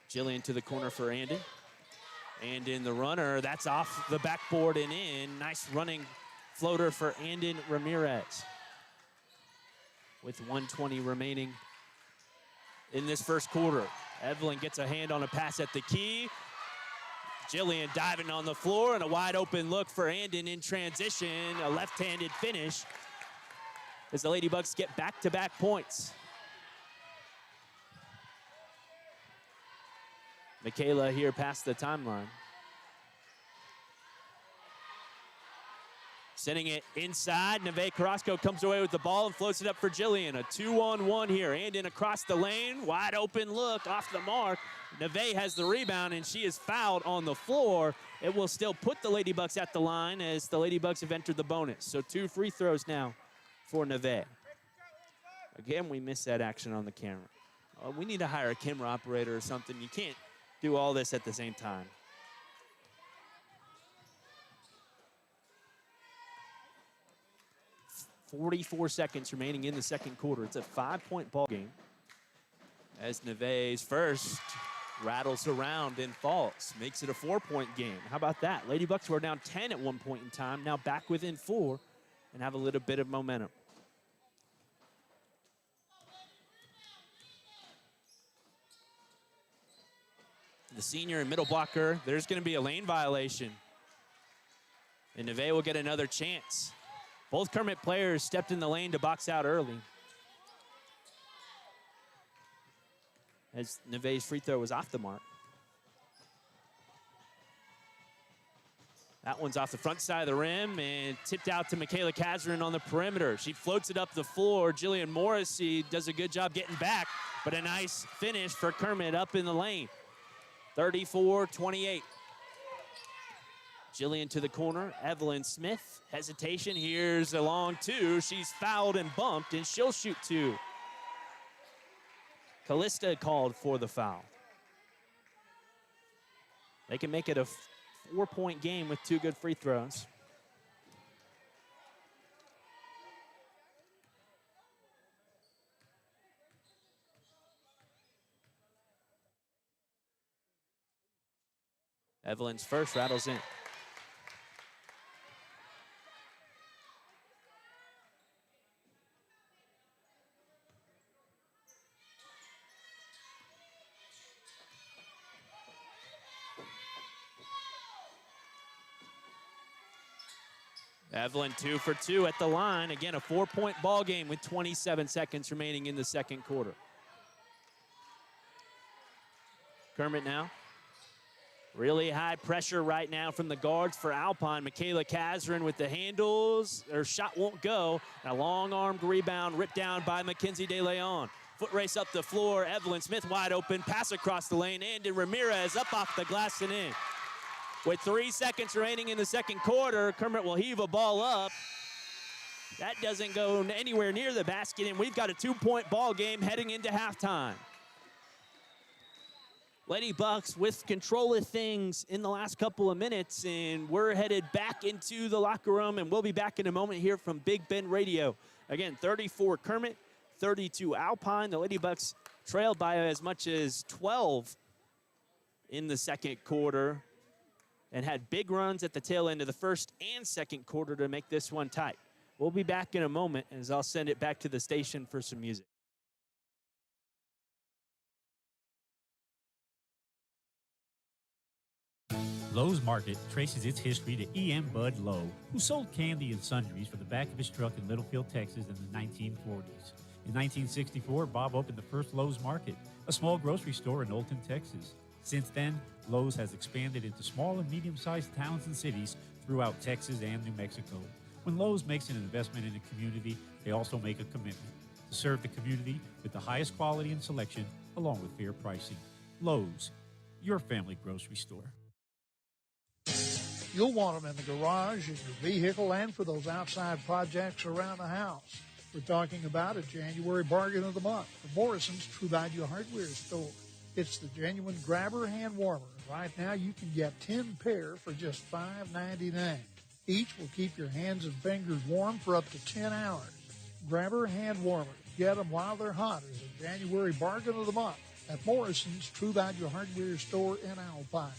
Jillian to the corner for Andon. And in the runner, that's off the backboard and in. Nice running floater for Andon Ramirez. With 1:20 remaining in this first quarter. Evelyn gets a hand on a pass at the key. Jillian diving on the floor, and a wide open look for Andon in transition. A left-handed finish as the Lady Bucks get back-to-back points. Michaela here past the timeline. Sending it inside. Neve Carrasco comes away with the ball and floats it up for Jillian. A 2-on-1 here. And in across the lane. Wide open look off the mark. Neve has the rebound, and she is fouled on the floor. It will still put the Ladybucks at the line as the Ladybucks have entered the bonus. So 2 free throws now for Neve. Again, we missed that action on the camera. We need to hire a camera operator or something. You can't do all this at the same time. 44 seconds remaining in the second quarter. It's a 5-point ball game as Neve's first rattles around and falls. Makes it a 4-point game. How about that? Ladybucks were down 10 at one point in time, now back within 4 and have a little bit of momentum. The senior and middle blocker, there's going to be a lane violation. And Neve will get another chance. Both Kermit players stepped in the lane to box out early. As Neve's free throw was off the mark. That one's off the front side of the rim and tipped out to Michaela Kazarin on the perimeter. She floats it up the floor. Jillian Morrissey does a good job getting back, but a nice finish for Kermit up in the lane. 34-28. Jillian to the corner. Evelyn Smith. Hesitation. Here's a long 2. She's fouled and bumped, and she'll shoot 2. Callista called for the foul. They can make it a 4-point game with 2 good free throws. Evelyn's first rattles in. Evelyn 2 for 2 at the line. Again, a 4-point ball game with 27 seconds remaining in the second quarter. Kermit now. Really high pressure right now from the guards for Alpine. Michaela Kazarin with the handles. Her shot won't go. And a long-armed rebound ripped down by Mackenzie De Leon. Foot race up the floor. Evelyn Smith wide open. Pass across the lane. And Ramirez up off the glass and in. With 3 seconds remaining in the second quarter, Kermit will heave a ball up. That doesn't go anywhere near the basket, and we've got a 2-point ball game heading into halftime. Ladybucks with control of things in the last couple of minutes, and we're headed back into the locker room, and we'll be back in a moment here from Big Bend Radio. Again, 34 Kermit, 32 Alpine. The Ladybucks trailed by as much as 12 in the second quarter and had big runs at the tail end of the first and second quarter to make this one tight. We'll be back in a moment as I'll send it back to the station for some music. Lowe's Market traces its history to E.M. Bud Lowe, who sold candy and sundries from the back of his truck in Littlefield, Texas in the 1940s. In 1964, Bob opened the first Lowe's Market, a small grocery store in Olton, Texas. Since then, Lowe's has expanded into small and medium-sized towns and cities throughout Texas and New Mexico. When Lowe's makes an investment in a community, they also make a commitment to serve the community with the highest quality and selection, along with fair pricing. Lowe's, your family grocery store. You'll want them in the garage, in your vehicle, and for those outside projects around the house. We're talking about a January bargain of the month for Morrison's True Value Hardware Store. It's the genuine grabber hand warmer. Right now you can get 10 pair for just $5.99. Each will keep your hands and fingers warm for up to 10 hours. Grabber hand warmers. Get them while they're hot as a January bargain of the month at Morrison's True Value Hardware Store in Alpine.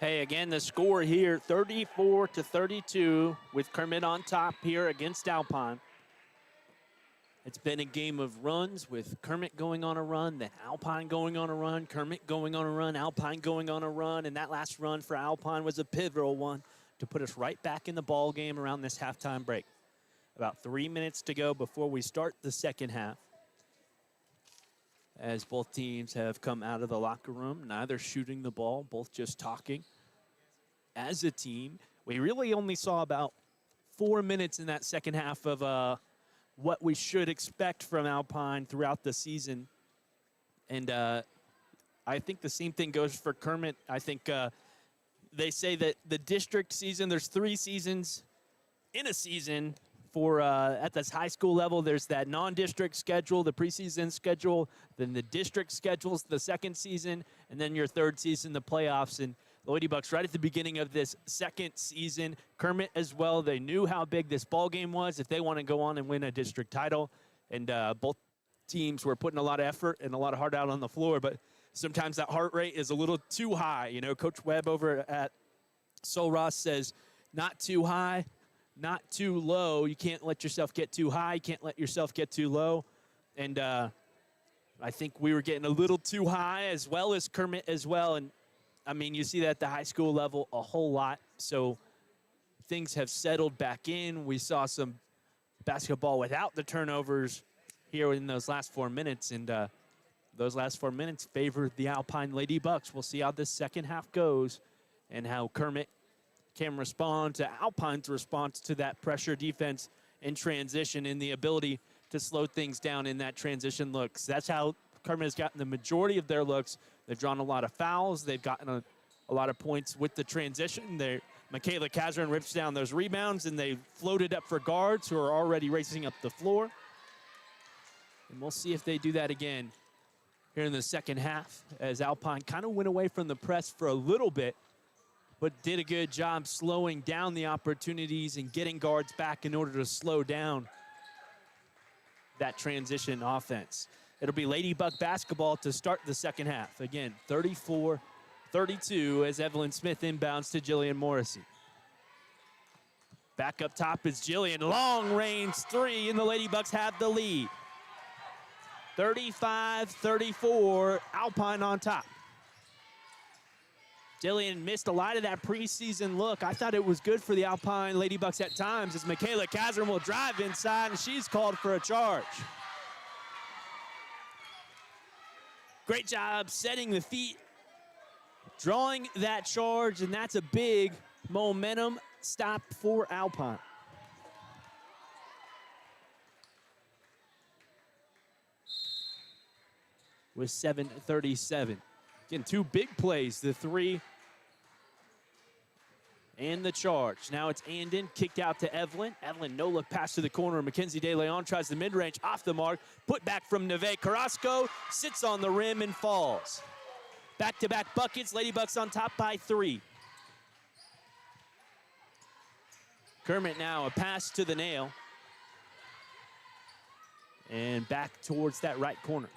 Hey, again, the score here, 34-32, with Kermit on top here against Alpine. It's been a game of runs with Kermit going on a run, then Alpine going on a run, Kermit going on a run, Alpine going on a run, and that last run for Alpine was a pivotal one to put us right back in the ball game around this halftime break. About 3 minutes to go before we start the second half. As both teams have come out of the locker room, neither shooting the ball, both just talking. As a team, we really only saw about 4 minutes in that second half of what we should expect from Alpine throughout the season. And I think the same thing goes for Kermit. I think they say that the district season, there's 3 seasons in a season for at this high school level. There's that non-district schedule, the preseason schedule, then the district schedules, the second season, and then your third season, the playoffs. And the Lady Bucks right at the beginning of this second season, Kermit as well, they knew how big this ball game was if they want to go on and win a district title. And both teams were putting a lot of effort and a lot of heart out on the floor, but sometimes that heart rate is a little too high. You know, Coach Webb over at Sol Ross says, not too high, not too low. You can't let yourself get too high. You can't let yourself get too low. And I think we were getting a little too high, as well as Kermit as well. And I mean, you see that at the high school level a whole lot. So things have settled back in. We saw some basketball without the turnovers here in those last 4 minutes. And those last 4 minutes favored the Alpine Lady Bucks. We'll see how this second half goes and how Kermit can respond to Alpine's response to that pressure defense in transition and the ability to slow things down in that transition looks. That's how Kermit has gotten the majority of their looks. They've drawn a lot of fouls. They've gotten a lot of points with the transition. Michaela Kazran rips down those rebounds, and they floated up for guards who are already racing up the floor. And we'll see if they do that again here in the second half, as Alpine kind of went away from the press for a little bit, but did a good job slowing down the opportunities and getting guards back in order to slow down that transition offense. It'll be Lady Buck basketball to start the second half. Again, 34-32 as Evelyn Smith inbounds to Jillian Morrissey. Back up top is Jillian. Long range 3, and the Lady Bucks have the lead. 35-34, Alpine on top. Jillian missed a lot of that preseason look. I thought it was good for the Alpine Lady Bucks at times, as Michaela Kazran will drive inside, and she's called for a charge. Great job setting the feet, drawing that charge, and that's a big momentum stop for Alpine. With 7:37. Again, 2 big plays, the 3 and the charge. Now it's Andon, kicked out to Evelyn. Evelyn, no look pass to the corner. Mackenzie De Leon tries the mid-range, off the mark. Put back from Neve Carrasco, sits on the rim and falls. Back-to-back buckets, Lady Bucks on top by 3. Kermit now, a pass to the nail. And back towards that right corner.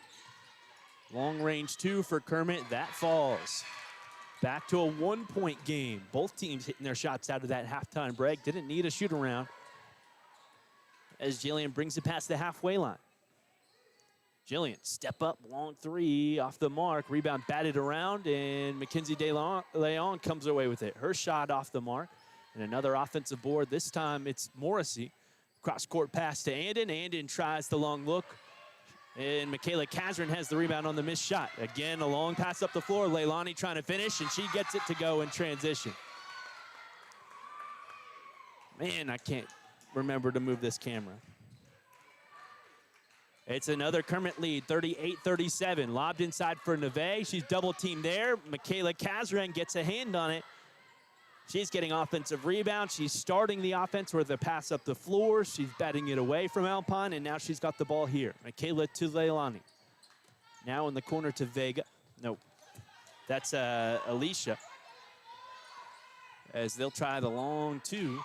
Long range 2 for Kermit, that falls. Back to a 1-point game. Both teams hitting their shots out of that halftime break. Didn't need a shoot around as Jillian brings it past the halfway line. Jillian, step up, long 3 off the mark. Rebound batted around, and Mackenzie De Leon comes away with it. Her shot off the mark, and another offensive board. This time it's Morrissey. Cross-court pass to Andon. Andon tries the long look. And Michaela Kazran has the rebound on the missed shot. Again, a long pass up the floor. Leilani trying to finish, and she gets it to go in transition. Man, I can't remember to move this camera. It's another Kermit lead, 38-37. Lobbed inside for Neve. She's double-teamed there. Michaela Kazran gets a hand on it. She's getting offensive rebound. She's starting the offense with a pass up the floor. She's batting it away from Alpine, and now she's got the ball here. Michaela to Leilani. Now in the corner to Vega. Nope. That's Alicia. As they'll try the long 2.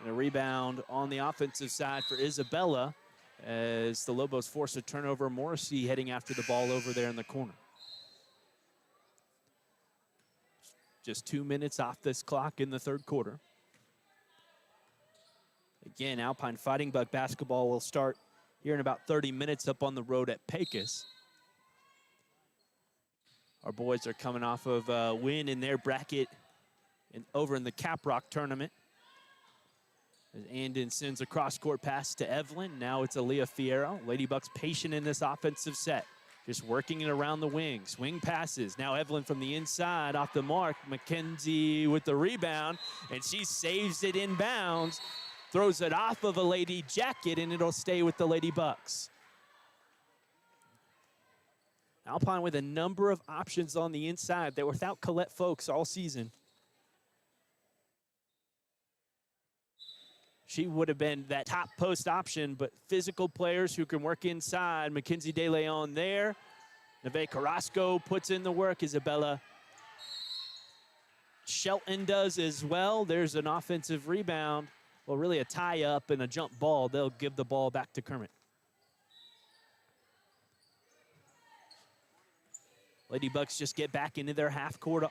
And a rebound on the offensive side for Isabella, as the Lobos force a turnover. Morrissey heading after the ball over there in the corner. Just 2 minutes off this clock in the third quarter. Again, Alpine Fighting Buck basketball will start here in about 30 minutes up on the road at Pecos. Our boys are coming off of a win in their bracket over in the Caprock tournament. As Andon sends a cross-court pass to Evelyn. Now it's Aaliyah Fierro. Lady Bucks patient in this offensive set. Just working it around the wing. Swing passes. Now Evelyn from the inside off the mark. McKenzie with the rebound, and she saves it inbounds. Throws it off of a Lady Jacket, and it'll stay with the Lady Bucks. Alpine with a number of options on the inside. They're without Colette Folks all season. She would have been that top post option, but physical players who can work inside. Mackenzie De Leon there. Neve Carrasco puts in the work. Isabella Shelton does as well. There's an offensive rebound. Well, really a tie-up and a jump ball. They'll give the ball back to Kermit. Lady Bucks just get back into their half-court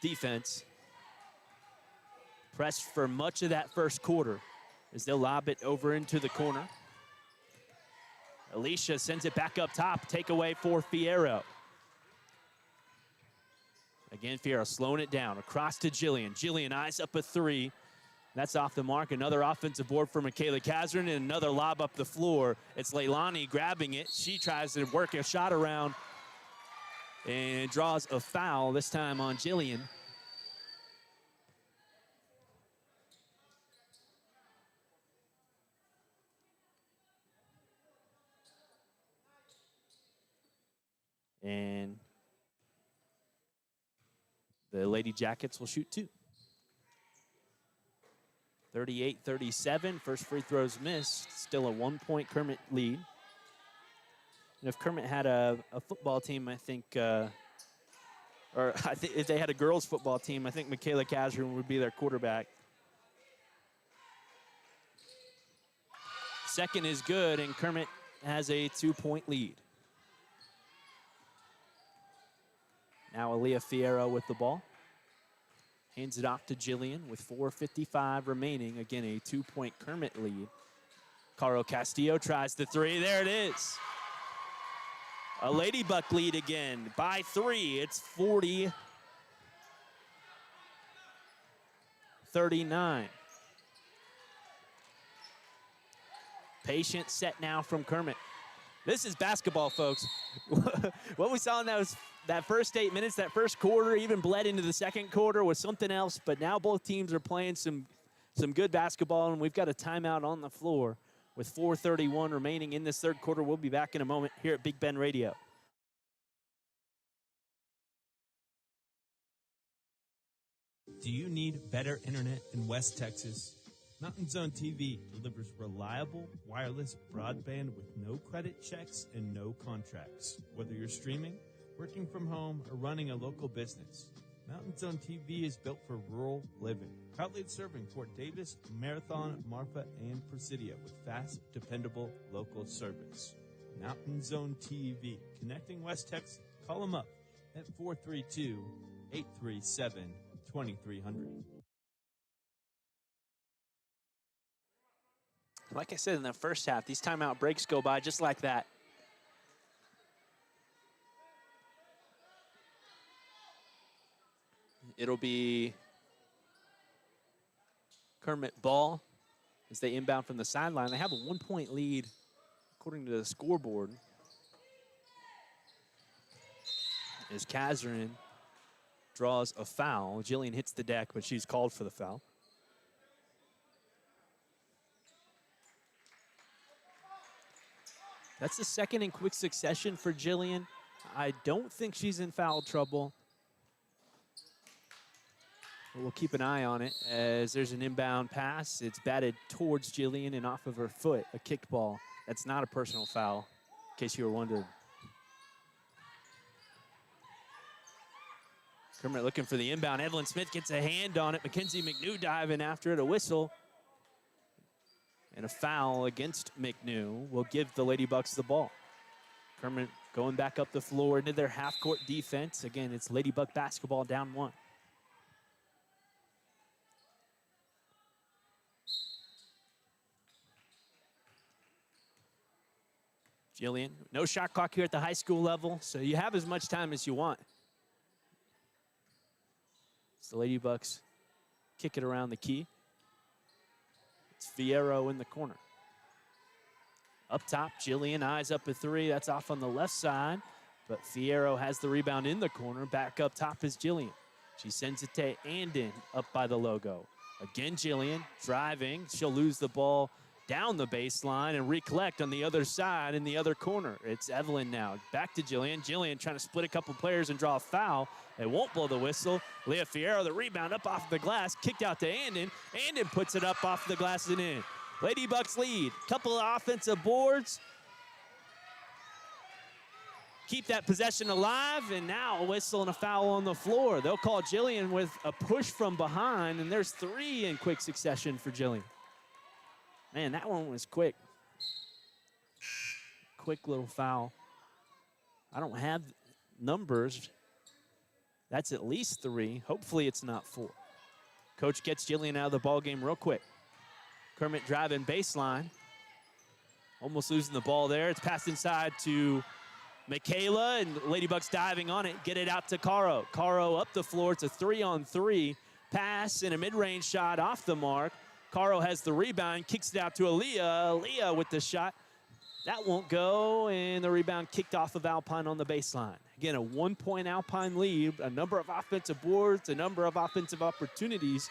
defense. Pressed for much of that first quarter as they'll lob it over into the corner. Alicia sends it back up top. Takeaway for Fierro. Again, Fierro slowing it down. Across to Jillian. Jillian eyes up a three. That's off the mark. Another offensive board for Michaela Kazrin and another lob up the floor. It's Leilani grabbing it. She tries to work a shot around and draws a foul, this time on Jillian. And the Lady Jackets will shoot two. 38-37, first free throw's missed. Still a 1-point Kermit lead. And if Kermit had a football team, I think, or I think if they had a girls football team, I think Michaela Kazrin would be their quarterback. Second is good, and Kermit has a 2-point lead. Now Aaliyah Fierro with the ball. Hands it off to Jillian with 4:55 remaining. Again, a 2-point Kermit lead. Caro Castillo tries the three. There it is. A Lady Buck lead again by 3. It's 40-39. Patient set now from Kermit. This is basketball, folks. What we saw in that first 8 minutes, that first quarter, even bled into the second quarter, was something else. But now both teams are playing some good basketball, and we've got a timeout on the floor with 4:31 remaining in this third quarter. We'll be back in a moment here at Big Ben Radio. Do you need better internet in West Texas? Mountain Zone TV delivers reliable wireless broadband with no credit checks and no contracts. Whether you're streaming, working from home, or running a local business, Mountain Zone TV is built for rural living. Proudly serving Fort Davis, Marathon, Marfa, and Presidio with fast, dependable local service. Mountain Zone TV, connecting West Texas. Call them up at 432-837-2300. Like I said in the first half, these timeout breaks go by just like that. It'll be Kermit ball as they inbound from the sideline. They have a 1-point lead according to the scoreboard. As Kazrin draws a foul. Jillian hits the deck, but she's called for the foul. That's the second in quick succession for Jillian. I don't think she's in foul trouble. But we'll keep an eye on it as there's an inbound pass. It's batted towards Jillian and off of her foot, a kicked ball. That's not a personal foul, in case you were wondering. Kermit looking for the inbound. Evelyn Smith gets a hand on it. Mackenzie McNew diving after it, a whistle. And a foul against McNew will give the Lady Bucks the ball. Kermit going back up the floor into their half-court defense. Again, it's Lady Buck basketball down 1. Jillian, no shot clock here at the high school level, so you have as much time as you want. It's the Lady Bucks kick it around the key. It's Fierro in the corner. Up top, Jillian eyes up a three. That's off on the left side, but Fierro has the rebound in the corner. Back up top is Jillian. She sends it to Andon up by the logo. Again, Jillian driving. She'll lose the ball down the baseline and recollect on the other side in the other corner. It's Evelyn now. Back to Jillian. Jillian trying to split a couple players and draw a foul. They won't blow the whistle. Leah Fierro, the rebound up off the glass, kicked out to Andon. Andon puts it up off the glass and in. Lady Bucks lead. Couple of offensive boards. Keep that possession alive, and now a whistle and a foul on the floor. They'll call Jillian with a push from behind, and there's three in quick succession for Jillian. Man, that one was quick. Quick little foul. I don't have numbers. That's at least three. Hopefully it's not four. Coach gets Jillian out of the ball game real quick. Kermit driving baseline. Almost losing the ball there. It's passed inside to Michaela, and Lady Bucks diving on it. Get it out to Caro. Caro up the floor. It's a 3-on-3 pass and a mid-range shot off the mark. Caro has the rebound, kicks it out to Aaliyah. Aaliyah with the shot. That won't go, and the rebound kicked off of Alpine on the baseline. Again, a 1-point Alpine lead, a number of offensive boards, a number of offensive opportunities.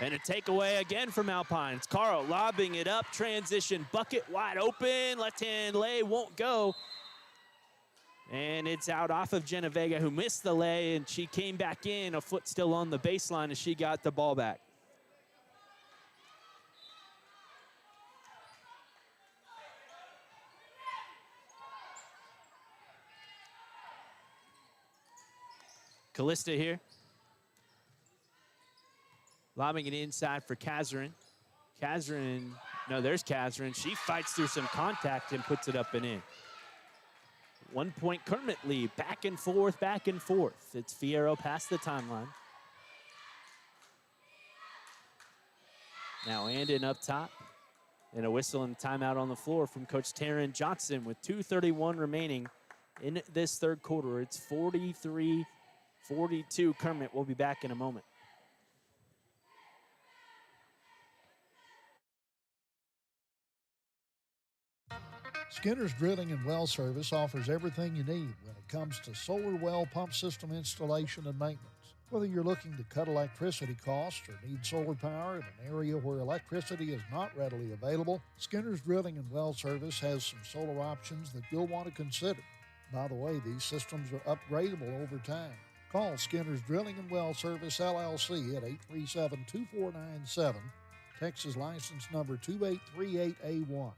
And a takeaway again from Alpine. It's Caro lobbing it up, transition bucket wide open, left-hand lay won't go. And it's out off of Jenna Vega, who missed the lay, and she came back in, a foot still on the baseline as she got the ball back. Callista here. Lobbing it inside for Kazrin. Kazrin, no, there's Kazrin. She fights through some contact and puts it up and in. 1 point Kermit lead, back and forth, back and forth. It's Fierro past the timeline. Now Andon up top. And a whistle and timeout on the floor from Coach Taryn Johnson with 2:31 remaining in this third quarter. It's 43-42 Kermit. We'll be back in a moment. Skinner's Drilling and Well Service offers everything you need when it comes to solar well pump system installation and maintenance. Whether you're looking to cut electricity costs or need solar power in an area where electricity is not readily available, Skinner's Drilling and Well Service has some solar options that you'll want to consider. By the way, these systems are upgradable over time. Call Skinner's Drilling and Well Service, LLC at 837-2497, Texas license number 2838A1.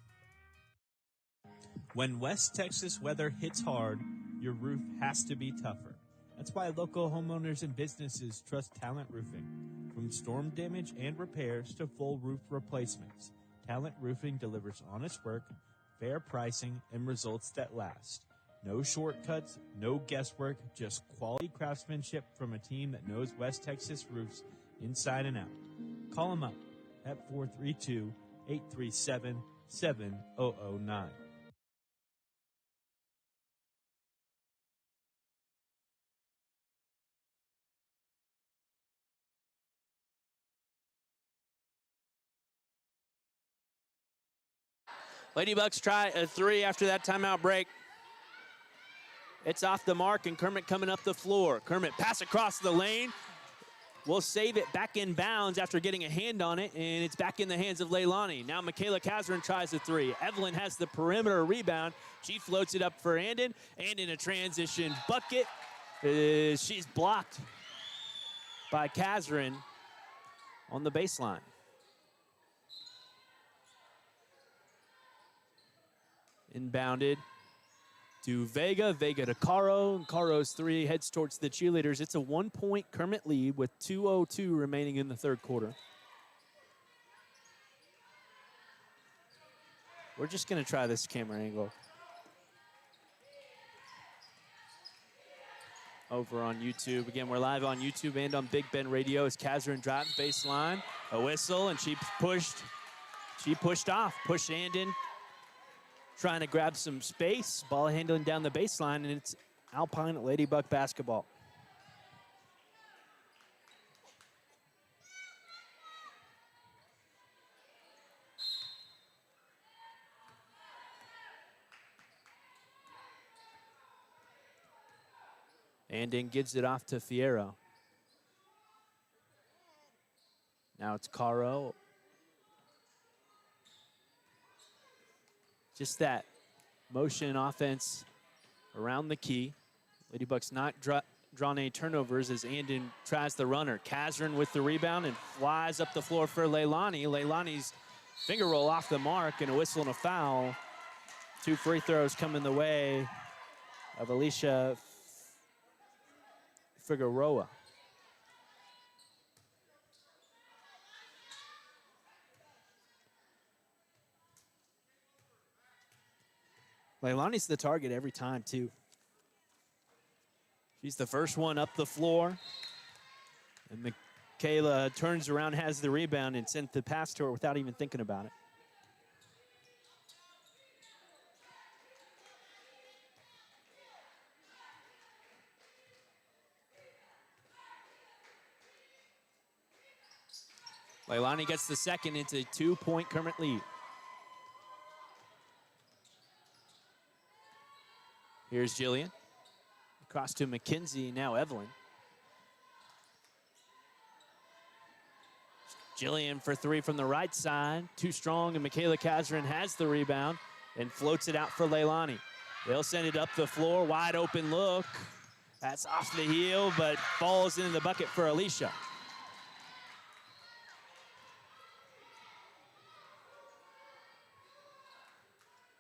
When West Texas weather hits hard, your roof has to be tougher. That's why local homeowners and businesses trust Talent Roofing. From storm damage and repairs to full roof replacements, Talent Roofing delivers honest work, fair pricing, and results that last. No shortcuts, no guesswork, just quality craftsmanship from a team that knows West Texas roofs inside and out. Call them up at 432-837-7009. Lady Bucks try a three after that timeout break. It's off the mark, and Kermit coming up the floor. Kermit pass across the lane. We'll save it back in bounds after getting a hand on it, and it's back in the hands of Leilani. Now Michaela Kazrin tries a three. Evelyn has the perimeter rebound. She floats it up for Andon. Andon a transition bucket. She's blocked by Kazrin on the baseline. Inbounded to Vega. Vega to Caro. And Caro's three heads towards the cheerleaders. It's a 1 point Kermit lead with 2:02 remaining in the third quarter. We're just going to try this camera angle. over on YouTube. Again, we're live on YouTube and on Big Ben Radio as Kazrin drives baseline. A whistle, and she pushed off, pushed Andon, trying to grab some space. Ball handling down the baseline, and it's Alpine Ladybug basketball. Andon gives it off to Fierro. Now it's Caro. Just that motion offense around the key. Ladybugs not drawn any turnovers as Andon tries the runner. Kazrin with the rebound and flies up the floor for Leilani. Leilani's finger roll off the mark and a whistle and a foul. 2 free throws coming the way of Alicia Figueroa. Leilani's the target every time, too. She's the first one up the floor. And Michaela turns around, has the rebound, and sent the pass to her without even thinking about it. Leilani gets the second. It's a 2-point Kermit lead. Here's Jillian. Across to McKenzie, now Evelyn. Jillian for 3 from the right side. Too strong, and Michaela Kazrin has the rebound and floats it out for Leilani. They'll send it up the floor. Wide open look. That's off the heel, but falls into the bucket for Alicia.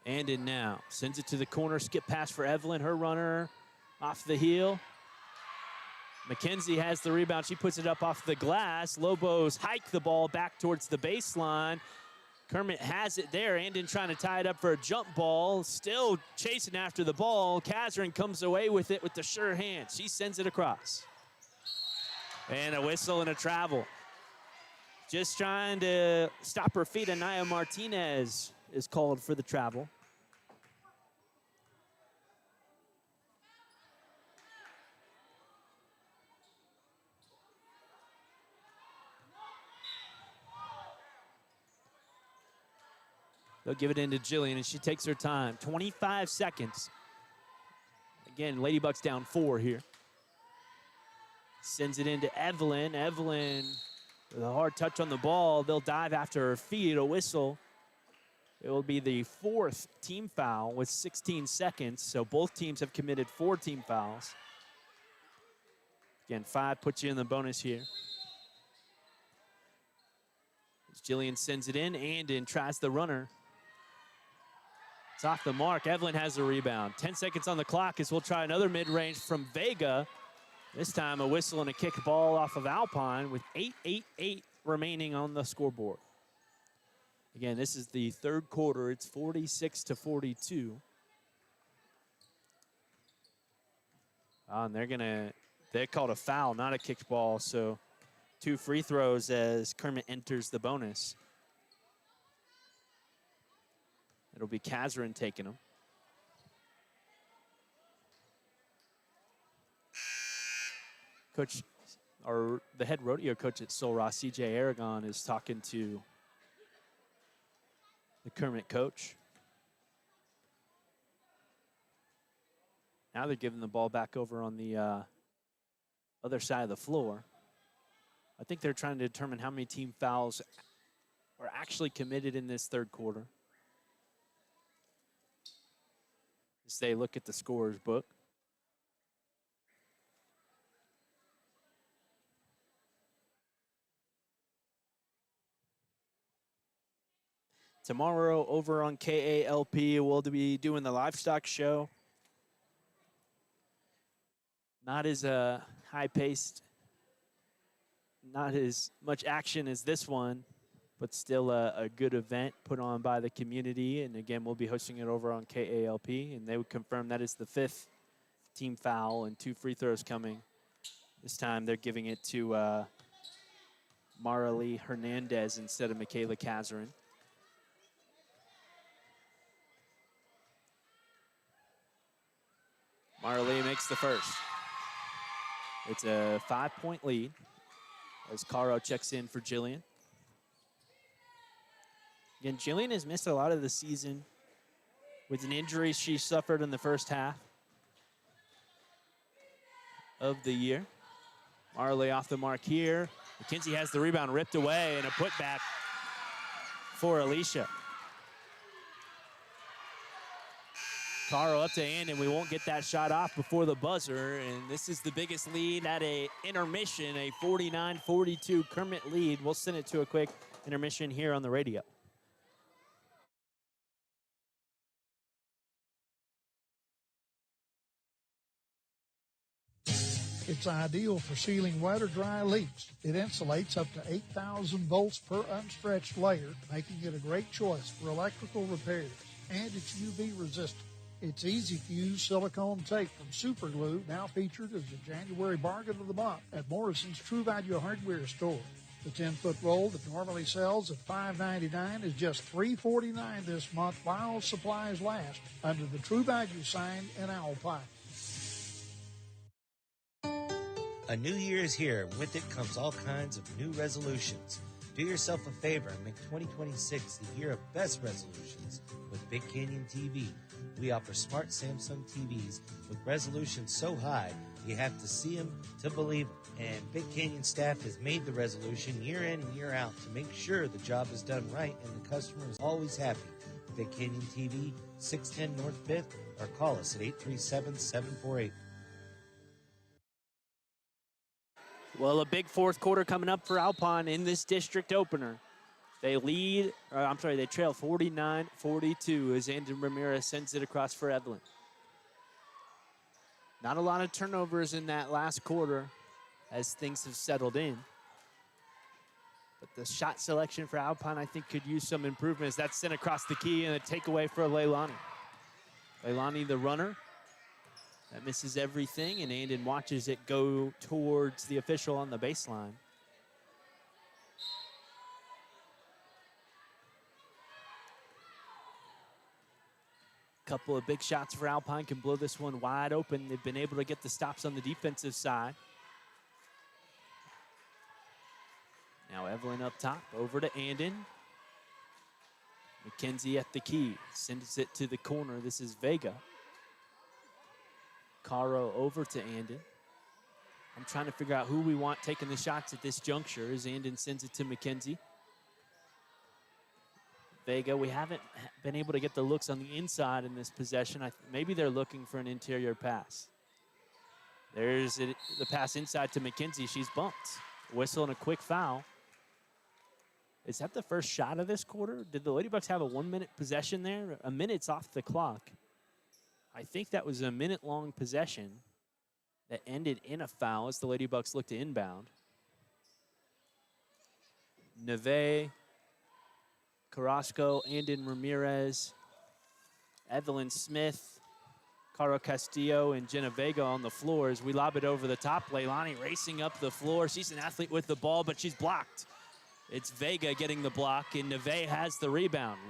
Andon now sends it to the corner, skip pass for Evelyn, her runner off the heel. McKenzie has the rebound, she puts it up off the glass. Lobos hike the ball back towards the baseline. Kermit has it there, Andon trying to tie it up for a jump ball, still chasing after the ball. Kazrin comes away with it with the sure hand. She sends it across. And a whistle and a travel. Just trying to stop her feet, Anaya Martinez is called for the travel. They'll give it into Jillian, and she takes her time. 25 seconds. Again, Ladybugs down 4 here. Sends it into Evelyn. Evelyn with a hard touch on the ball. They'll dive after her feet, a whistle. It will be the 4th team foul with 16 seconds. So both teams have committed 4 team fouls. Again, 5 puts you in the bonus here. As Jillian sends it in, Andon tries the runner. It's off the mark. Evelyn has the rebound. 10 seconds on the clock as we'll try another mid-range from Vega. This time a whistle and a kick ball off of Alpine with 8:88 remaining on the scoreboard. Again, this is the 3rd quarter. It's 46-42. And they called a foul, not a kicked ball. So 2 free throws as Kermit enters the bonus. It'll be Kazrin taking them. Coach, or the head rodeo coach at Sul Ross, CJ Aragon, is talking to the Kermit coach. Now they're giving the ball back over on the other side of the floor. I think they're trying to determine how many team fouls are actually committed in this 3rd quarter. As they look at the scorer's book. Tomorrow over on KALP, we'll be doing the livestock show. Not as high-paced, not as much action as this one, but still a good event put on by the community. And again, we'll be hosting it over on KALP, and they would confirm that is the 5th team foul and 2 free throws coming. This time they're giving it to Marilee Hernandez instead of Michaela Kazarin. Marilee makes the first. It's a 5-point lead as Caro checks in for Jillian. Again, Jillian has missed a lot of the season with an injury she suffered in the first half of the year. Marilee off the mark here. McKenzie has the rebound ripped away and a putback for Alicia. Caro up to Andon. We won't get that shot off before the buzzer, and this is the biggest lead at a intermission, a 49-42 Kermit lead. We'll send it to a quick intermission here on the radio. It's ideal for sealing wet or dry leaks. It insulates up to 8,000 volts per unstretched layer, making it a great choice for electrical repairs. And it's UV resistant. It's easy to use silicone tape from Super Glue, now featured as the January bargain of the month at Morrison's True Value Hardware store. The 10-foot roll that normally sells at $5.99 is just $3.49 this month while supplies last, under the True Value sign in Alpine. A new year is here, and with it comes all kinds of new resolutions. Do yourself a favor and make 2026 the year of best resolutions with Big Canyon TV. We offer smart Samsung TVs with resolutions so high you have to see them to believe them. And Big Canyon staff has made the resolution year in and year out to make sure the job is done right and the customer is always happy. Big Canyon TV, 610 North 5th, or call us at 837-748. Well, a big fourth quarter coming up for Alpine in this district opener. They they trail 49-42 as Andon Ramirez sends it across for Evelyn. Not a lot of turnovers in that last quarter as things have settled in. But the shot selection for Alpine, I think, could use some improvements. That's sent across the key and a takeaway for Leilani. Leilani, the runner. That misses everything, and Andon watches it go towards the official on the baseline. Couple of big shots for Alpine can blow this one wide open. They've been able to get the stops on the defensive side. Now Evelyn up top, over to Andon. McKenzie at the key, sends it to the corner. This is Vega. Caro over to Andon. I'm trying to figure out who we want taking the shots at this juncture as Andon sends it to McKenzie. Vega, we haven't been able to get the looks on the inside in this possession. Maybe they're looking for an interior pass. There's the pass inside to McKenzie. She's bumped. Whistle and a quick foul. Is that the first shot of this quarter? Did the Lady Bucks have a 1-minute possession there? A minute's off the clock. I think that was a minute-long possession that ended in a foul as the Lady Bucks look to inbound. Neve, Carrasco, Andon Ramirez, Evelyn Smith, Caro Castillo, and Jenna Vega on the floor as we lob it over the top. Leilani racing up the floor. She's an athlete with the ball, but she's blocked. It's Vega getting the block, and Neve has the rebound.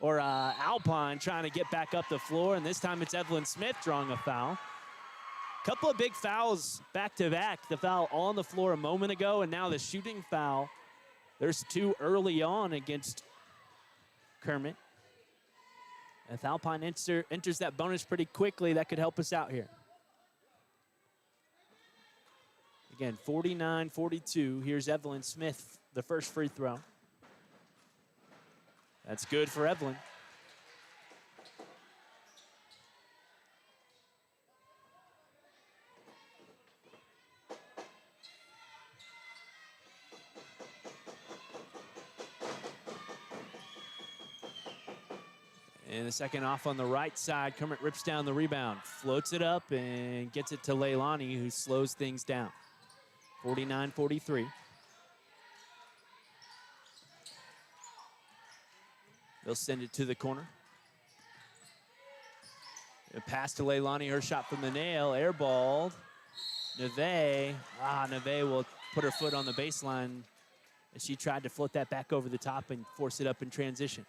Alpine trying to get back up the floor, and this time it's Evelyn Smith drawing a foul. Couple of big fouls back-to-back. The foul on the floor a moment ago, and now the shooting foul. There's 2 early on against Kermit. If Alpine enters that bonus pretty quickly, that could help us out here. Again, 49-42. Here's Evelyn Smith, the first free throw. That's good for Evelyn. And the second off on the right side. Kermit rips down the rebound, floats it up, and gets it to Leilani, who slows things down. 49-43. They'll send it to the corner. The pass to Leilani, her shot from the nail, airballed. Neve will put her foot on the baseline as she tried to float that back over the top and force it up in transition.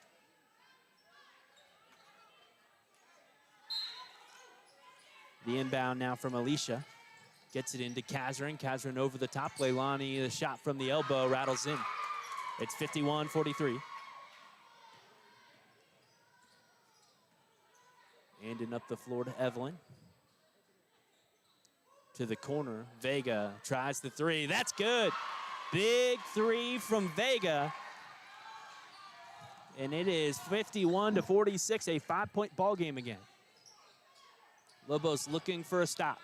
The inbound now from Alicia. Gets it into Kazrin. Kazrin over the top. Leilani, the shot from the elbow rattles in. It's 51-43. Handing up the floor to Evelyn. To the corner. Vega tries the three. That's good. Big three from Vega. And it is 51-46, a 5-point ball game again. Lobos looking for a stop.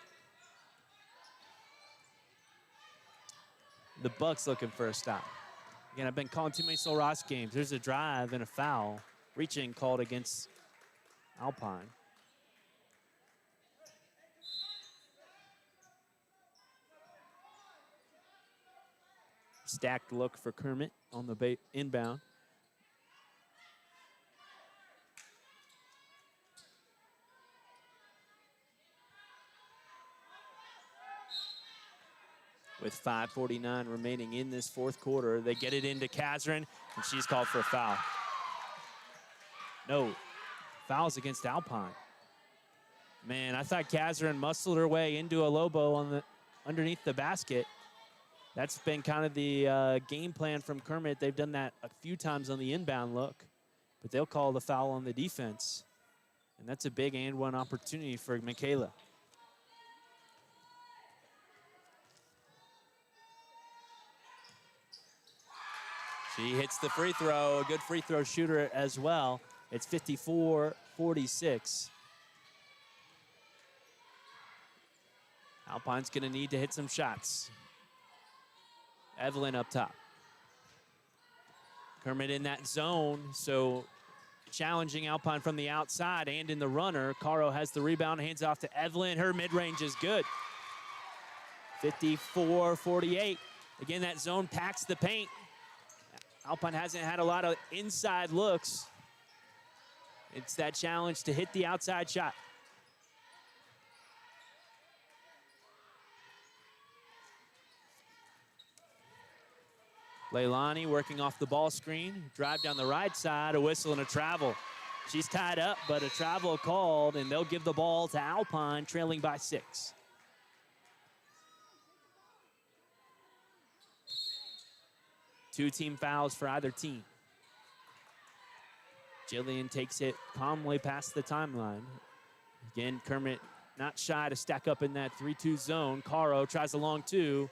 The Bucks looking for a stop. Again, I've been calling too many Sol Ross games. There's a drive and a foul. Reaching called against Alpine. Stacked look for Kermit on the inbound. With 5:49 remaining in this fourth quarter, they get it into Kazrin, and she's called for a foul. No, fouls against Alpine. Man, I thought Kazrin muscled her way into a Lobo underneath the basket. That's been kind of the game plan from Kermit. They've done that a few times on the inbound look, but they'll call the foul on the defense. And that's a big and one opportunity for Michaela. She hits the free throw, a good free throw shooter as well. It's 54-46. Alpine's gonna need to hit some shots. Evelyn up top. Kermit in that zone, so challenging Alpine from the outside and in the runner. Caro has the rebound, hands off to Evelyn. Her mid-range is good. 54-48. Again, that zone packs the paint. Alpine hasn't had a lot of inside looks. It's that challenge to hit the outside shot. Leilani working off the ball screen. Drive down the right side, a whistle and a travel. She's tied up, but a travel called, and they'll give the ball to Alpine, trailing by 6. Two team fouls for either team. Jillian takes it calmly past the timeline. Again, Kermit not shy to stack up in that 3-2 zone. Caro tries a long two.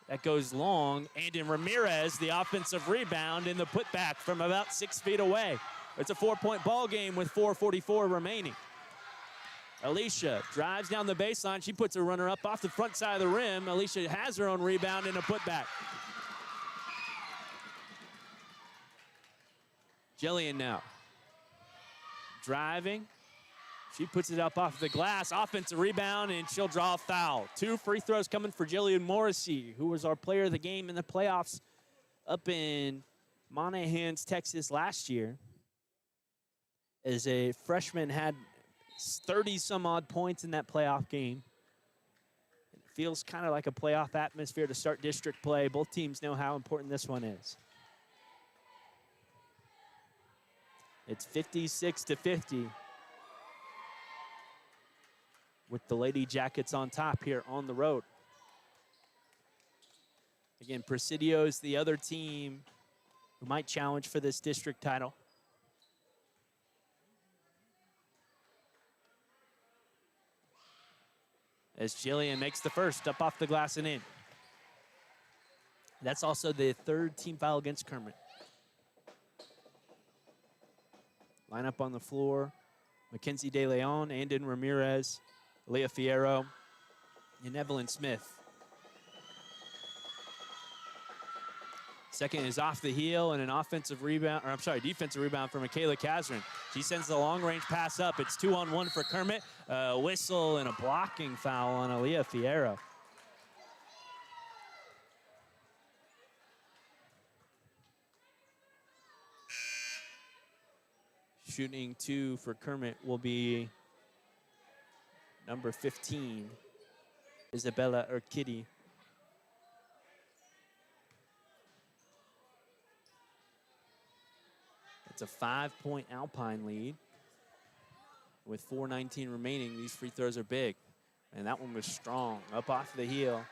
That goes long. And in Ramirez, the offensive rebound in the putback from about 6 feet away. It's a 4-point ball game with 4:44 remaining. Alicia drives down the baseline. She puts her runner up off the front side of the rim. Alicia has her own rebound and a putback. Jillian now. Driving. She puts it up off the glass. Offensive rebound, and she'll draw a foul. 2 free throws coming for Jillian Morrissey, who was our player of the game in the playoffs up in Monahans, Texas last year. As a freshman, had 30-some-odd points in that playoff game. It feels kind of like a playoff atmosphere to start district play. Both teams know how important this one is. It's 56-50 with the Lady Jackets on top here on the road. Again, Presidio is the other team who might challenge for this district title. As Jillian makes the first, up off the glass and in. That's also the 3rd team foul against Kermit. Line up on the floor, Mackenzie De Leon, Andon Ramirez, Leah Fierro, and Evelyn Smith. Second is off the heel and an defensive rebound for Michaela Kazrin. She sends the long-range pass up. It's 2-on-1 for Kermit. A whistle and a blocking foul on Aaliyah Fierro. Shooting 2 for Kermit will be number 15, Isabella Urquidy. It's a 5-point Alpine lead. With 4:19 remaining, these free throws are big. And that one was strong, up off the heel.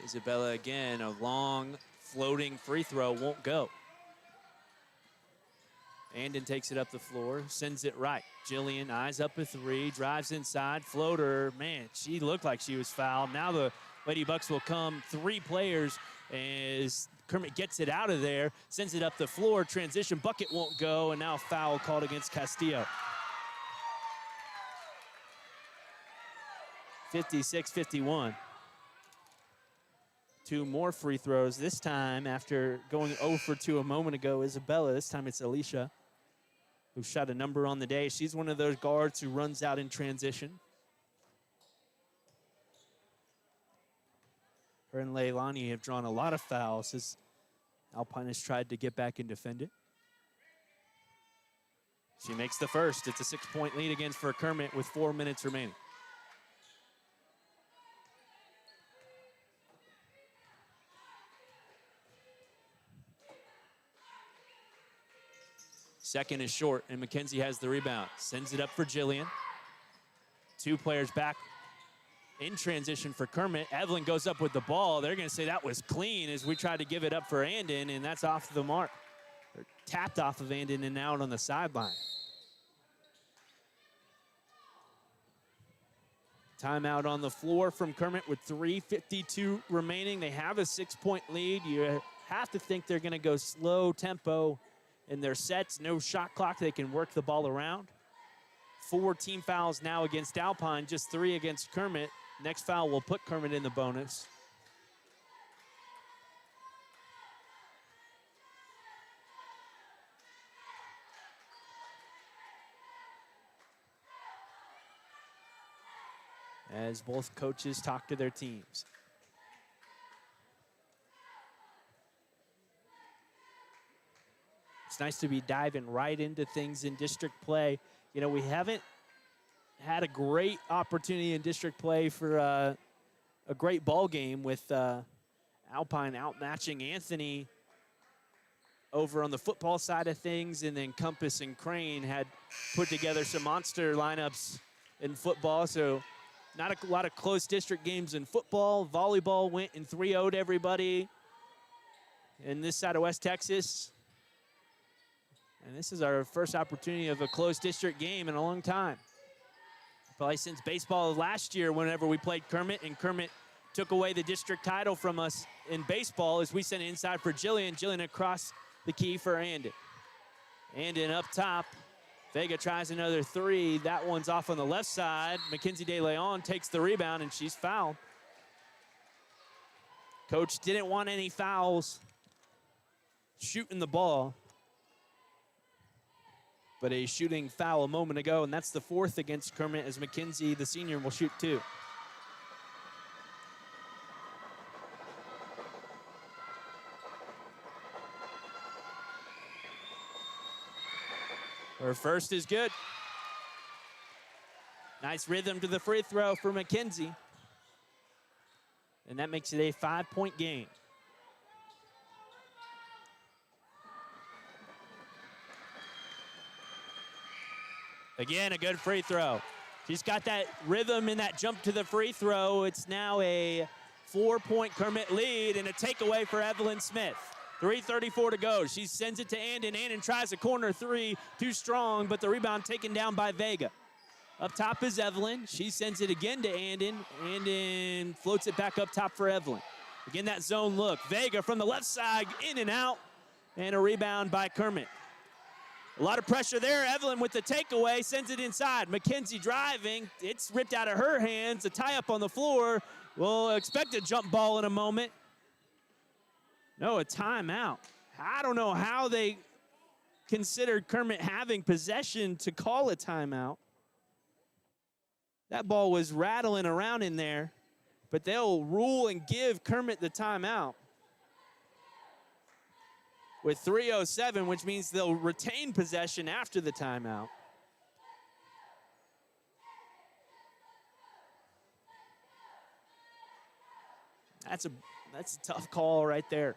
Isabella again, a long floating free throw, won't go. Andon takes it up the floor, sends it right. Jillian eyes up a three, drives inside, floater. Man, she looked like she was fouled. Now the Lady Bucks will come, 3 players as Kermit gets it out of there, sends it up the floor, transition bucket won't go, and now a foul called against Castillo. 56-51. 2 more free throws, this time after going 0 for 2 a moment ago, Isabella. This time it's Alicia, who shot a number on the day. She's one of those guards who runs out in transition. Her and Leilani have drawn a lot of fouls as Alpine has tried to get back and defend it. She makes the first. It's a 6-point lead again for Kermit with 4 minutes remaining. Second is short, and McKenzie has the rebound. Sends it up for Jillian. 2 players back in transition for Kermit. Evelyn goes up with the ball. They're going to say that was clean as we tried to give it up for Andon, and that's off the mark. They're tapped off of Andon and out on the sideline. Timeout on the floor from Kermit with 3:52 remaining. They have a 6-point lead. You have to think they're going to go slow tempo in their sets. No shot clock. They can work the ball around. 4 team fouls now against Alpine, just 3 against Kermit. Next foul will put Kermit in the bonus. As both coaches talk to their teams. It's nice to be diving right into things in district play. You know, we haven't had a great opportunity in district play for a great ball game with Alpine outmatching Anthony over on the football side of things, and then Compass and Crane had put together some monster lineups in football. So not a lot of close district games in football. Volleyball went and 3-0'd everybody in this side of West Texas. And this is our first opportunity of a close district game in a long time. Probably since baseball last year, whenever we played Kermit, and Kermit took away the district title from us in baseball as we sent it inside for Jillian. Jillian across the key for Andon. Andon up top. Vega tries another 3. That one's off on the left side. Mackenzie De Leon takes the rebound, and she's fouled. Coach didn't want any fouls shooting the ball. But a shooting foul a moment ago, and that's the 4th against Kermit, as McKenzie, the senior, will shoot 2. Her first is good. Nice rhythm to the free throw for McKenzie. And that makes it a 5-point game. Again, a good free throw. She's got that rhythm in that jump to the free throw. It's now a 4-point Kermit lead and a takeaway for Evelyn Smith. 3:34 to go. She sends it to Andon. Andon tries a corner 3, too strong, but the rebound taken down by Vega. Up top is Evelyn. She sends it again to Andon. Andon floats it back up top for Evelyn. Again, that zone look. Vega from the left side, in and out, and a rebound by Kermit. A lot of pressure there. Evelyn with the takeaway, sends it inside. McKenzie driving. It's ripped out of her hands. A tie-up on the floor. We'll expect a jump ball in a moment. No, a timeout. I don't know how they considered Kermit having possession to call a timeout. That ball was rattling around in there, but they'll rule and give Kermit the timeout. with 3:07, which means they'll retain possession after the timeout. That's a tough call right there.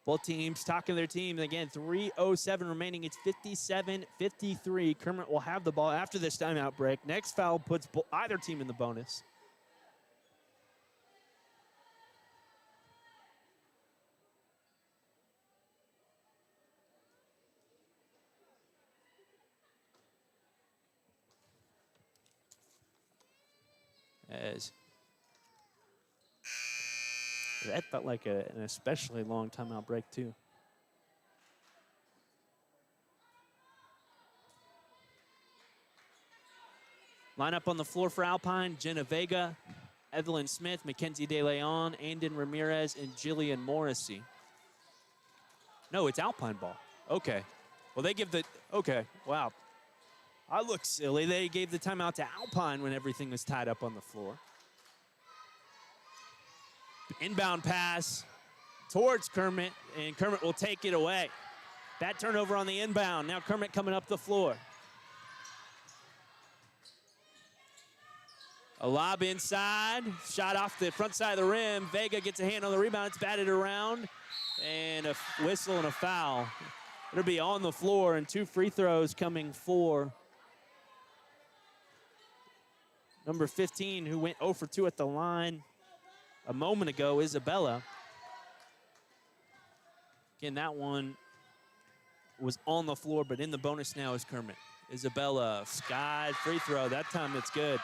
Both teams talking to their team. Again, 3:07 remaining. It's 57-53. Kermit will have the ball after this timeout break. Next foul puts either team in the bonus. As that felt like an especially long timeout break, too. Lineup on the floor for Alpine: Jenna Vega, Evelyn Smith, Mackenzie De Leon, Andon Ramirez, and Jillian Morrissey. No, it's Alpine ball. Okay. Well, they give the, okay, wow. I look silly. They gave the timeout to Alpine when everything was tied up on the floor. Inbound pass towards Kermit, and Kermit will take it away. That turnover on the inbound. Now Kermit coming up the floor. A lob inside, shot off the front side of the rim. Vega gets a hand on the rebound. It's batted around, and a whistle and a foul. It'll be on the floor, and 2 free throws coming for number 15, who went 0 for 2 at the line a moment ago, Isabella. Again, that one was on the floor, but in the bonus now is Kermit. Isabella, sky free throw. That time it's good.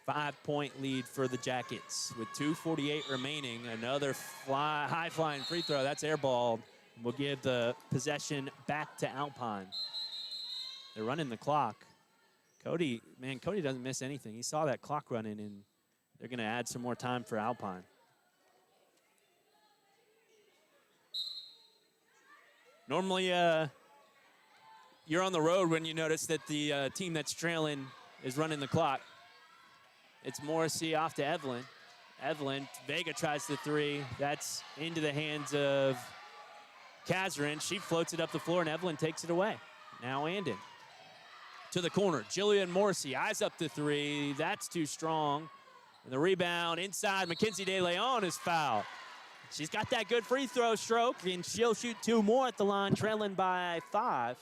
Five-point lead for the Jackets with 2:48 remaining. Another high-flying free throw. That's airballed. We'll give the possession back to Alpine. They're running the clock. Cody doesn't miss anything. He saw that clock running, and they're going to add some more time for Alpine. Normally, you're on the road when you notice that the team that's trailing is running the clock. It's Morrissey off to Evelyn. Evelyn, Vega tries the 3. That's into the hands of Kazarin. She floats it up the floor, and Evelyn takes it away. Now Andon to the corner. Jillian Morrissey eyes up the 3. That's too strong. And the rebound inside. Mackenzie De Leon is fouled. She's got that good free throw stroke, and she'll shoot 2 more at the line, trailing by 5.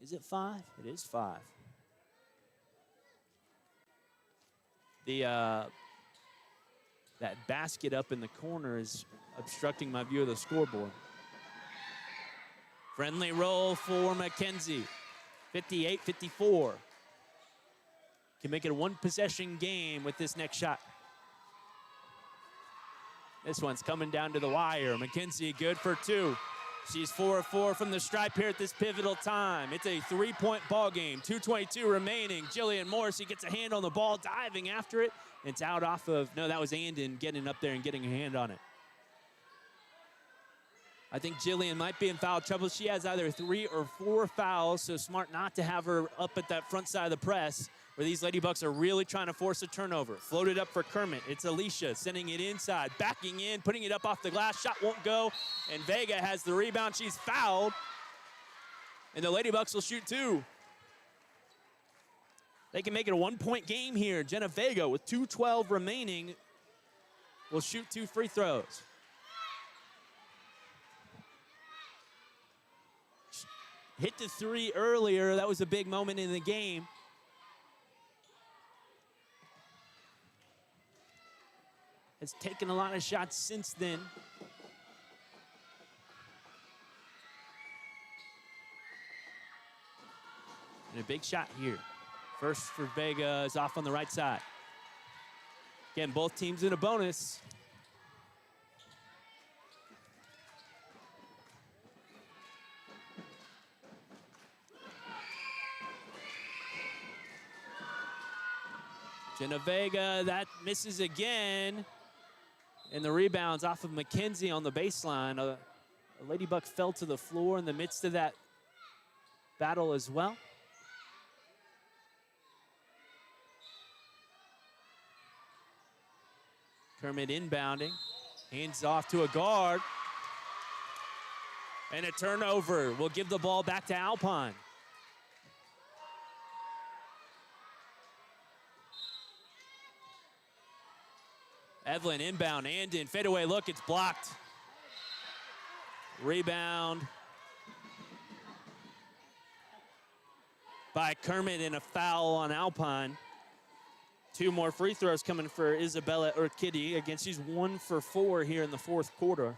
Is it 5? It is 5. That basket up in the corner is obstructing my view of the scoreboard. Friendly roll for Mackenzie. 58-54. Can make it a 1-possession game with this next shot. This one's coming down to the wire. Mackenzie good for 2. She's 4 of 4 from the stripe here at this pivotal time. It's a 3-point ball game. 2:22 remaining. Jillian Morrissey gets a hand on the ball, diving after it. It's out off of, no, that was Andon getting up there and getting a hand on it. I think Jillian might be in foul trouble. She has either 3 or 4 fouls, so smart not to have her up at that front side of the press where these Lady Bucks are really trying to force a turnover. Floated up for Kermit. It's Alicia sending it inside, backing in, putting it up off the glass. Shot won't go, and Vega has the rebound. She's fouled, and the Lady Bucks will shoot 2. They can make it a 1-point game here. Jenna Vega with 2:12 remaining will shoot 2 free throws. Hit the 3 earlier. That was a big moment in the game. Has taken a lot of shots since then. And a big shot here. First for Vega is off on the right side. Again, both teams in a bonus. Jenna Vega, that misses again. And the rebound's off of Mackenzie on the baseline. Ladybug fell to the floor in the midst of that battle as well. Kermit inbounding, hands off to a guard. And a turnover will give the ball back to Alpine. Evelyn inbound, and in fadeaway look, it's blocked. Rebound by Kermit and a foul on Alpine. 2 more free throws coming for Isabella Urquidy. Again, she's 1 for 4 here in the fourth quarter.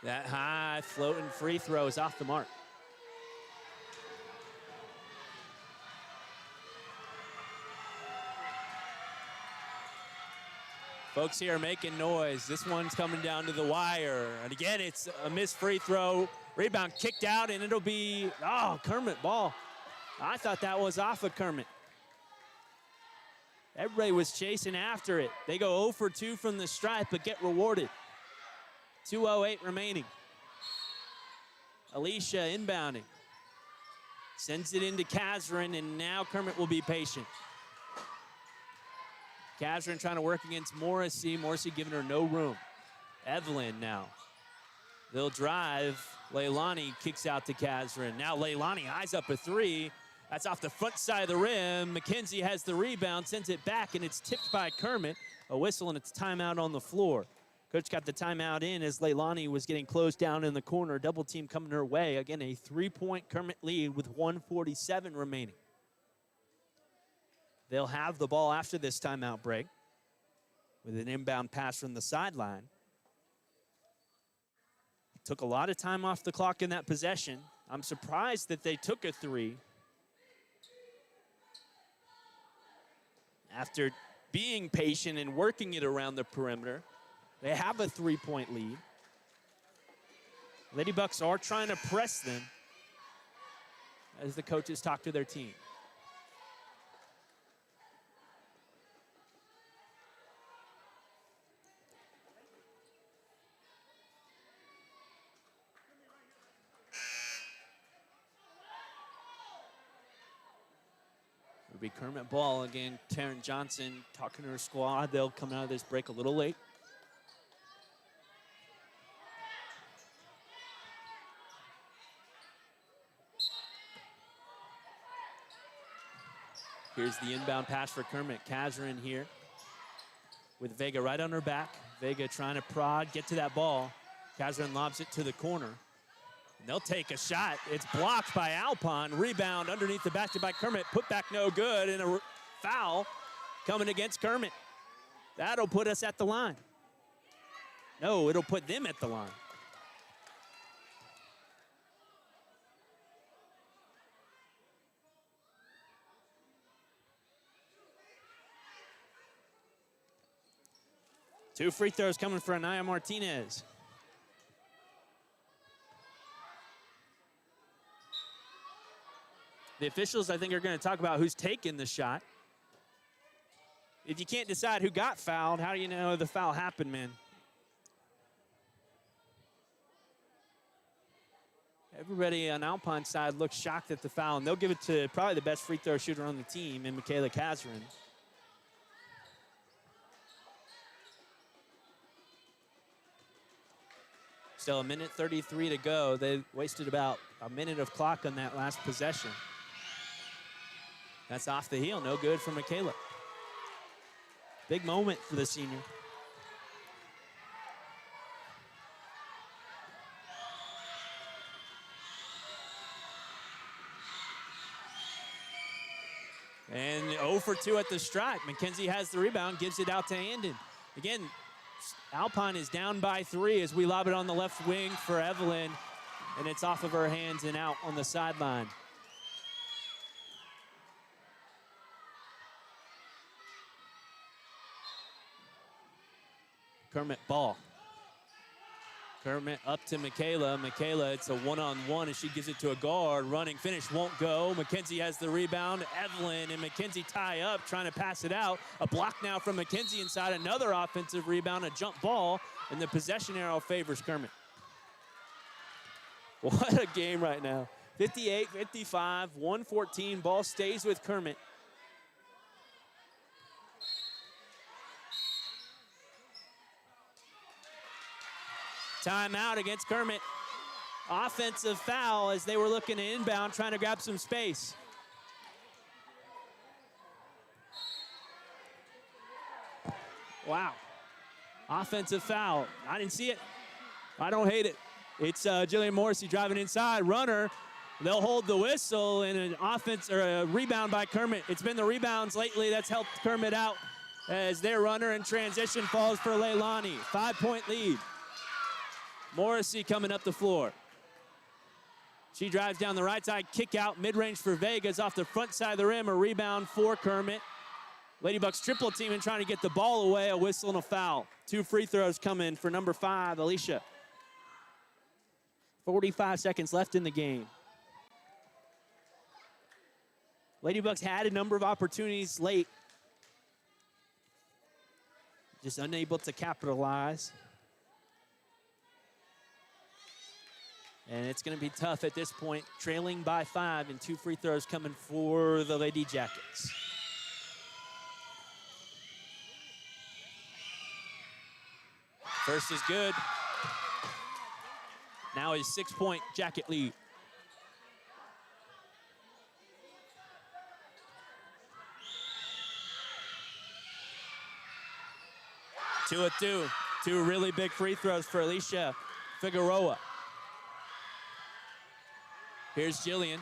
That high floating free throw is off the mark. Folks here are making noise. This one's coming down to the wire. And again, it's a missed free throw. Rebound kicked out, and it'll be, Kermit ball. I thought that was off of Kermit. Everybody was chasing after it. They go 0 for 2 from the stripe, but get rewarded. 2:08 remaining. Alicia inbounding. Sends it into Kazrin, and now Kermit will be patient. Kazrin trying to work against Morrissey. Morrissey giving her no room. Evelyn now. They'll drive. Leilani kicks out to Kazrin. Now Leilani eyes up a 3. That's off the front side of the rim. McKenzie has the rebound, sends it back, and it's tipped by Kermit. A whistle, and it's timeout on the floor. Coach got the timeout in as Leilani was getting closed down in the corner. Double team coming her way. Again, a 3-point Kermit lead with 1:47 remaining. They'll have the ball after this timeout break with an inbound pass from the sideline. Took a lot of time off the clock in that possession. I'm surprised that they took a 3. After being patient and working it around the perimeter, they have a 3-point lead. Lady Bucks are trying to press them as the coaches talk to their team. It'll be Kermit ball again. Taryn Johnson talking to her squad. They'll come out of this break a little late. Here's the inbound pass for Kermit. Kazrin here with Vega right on her back. Vega trying to prod, get to that ball. Kazrin lobs it to the corner. And they'll take a shot. It's blocked by Alpine. Rebound underneath the basket by Kermit. Put back no good, and a foul coming against Kermit. That'll put us at the line. No, it'll put them at the line. Two free throws coming for Anaya Martinez. The officials, I think, are going to talk about who's taking the shot. If you can't decide who got fouled, how do you know the foul happened, man? Everybody on Alpine's side looks shocked at the foul, and they'll give it to probably the best free throw shooter on the team in Michaela Kazrin. Still 1:33 to go. They wasted about a minute of clock on that last possession. That's off the heel, no good for Michaela. Big moment for the senior. And 0 for 2 at the stripe. McKenzie has the rebound, gives it out to Andon. Again, Alpine is down by 3 as we lob it on the left wing for Evelyn, and it's off of her hands and out on the sideline. Kermit ball. Kermit up to Michaela. Michaela, it's a one-on-one as she gives it to a guard. Running finish won't go. McKenzie has the rebound. Evelyn and McKenzie tie up, trying to pass it out. A block now from McKenzie inside. Another offensive rebound, a jump ball, and the possession arrow favors Kermit. What a game right now. 58-55, 114. Ball stays with Kermit. Timeout against Kermit. Offensive foul as they were looking to inbound, trying to grab some space. Wow. Offensive foul. I didn't see it. I don't hate it. It's Jillian Morrissey driving inside. Runner. They'll hold the whistle, and an offense or a rebound by Kermit. It's been the rebounds lately that's helped Kermit out as their runner in transition falls for Leilani. 5-point lead. Morrissey coming up the floor. She drives down the right side, kick out, mid-range for Vegas off the front side of the rim, a rebound for Kermit. Ladybucks triple teaming, trying to get the ball away, a whistle and a foul. 2 free throws coming for number 5, Alicia. 45 seconds left in the game. Ladybucks had a number of opportunities late. Just unable to capitalize. And it's going to be tough at this point, trailing by 5 and 2 free throws coming for the Lady Jackets. First is good. Now a 6-point Jacket lead. Two of two. 2 really big free throws for Alicia Figueroa. Here's Jillian.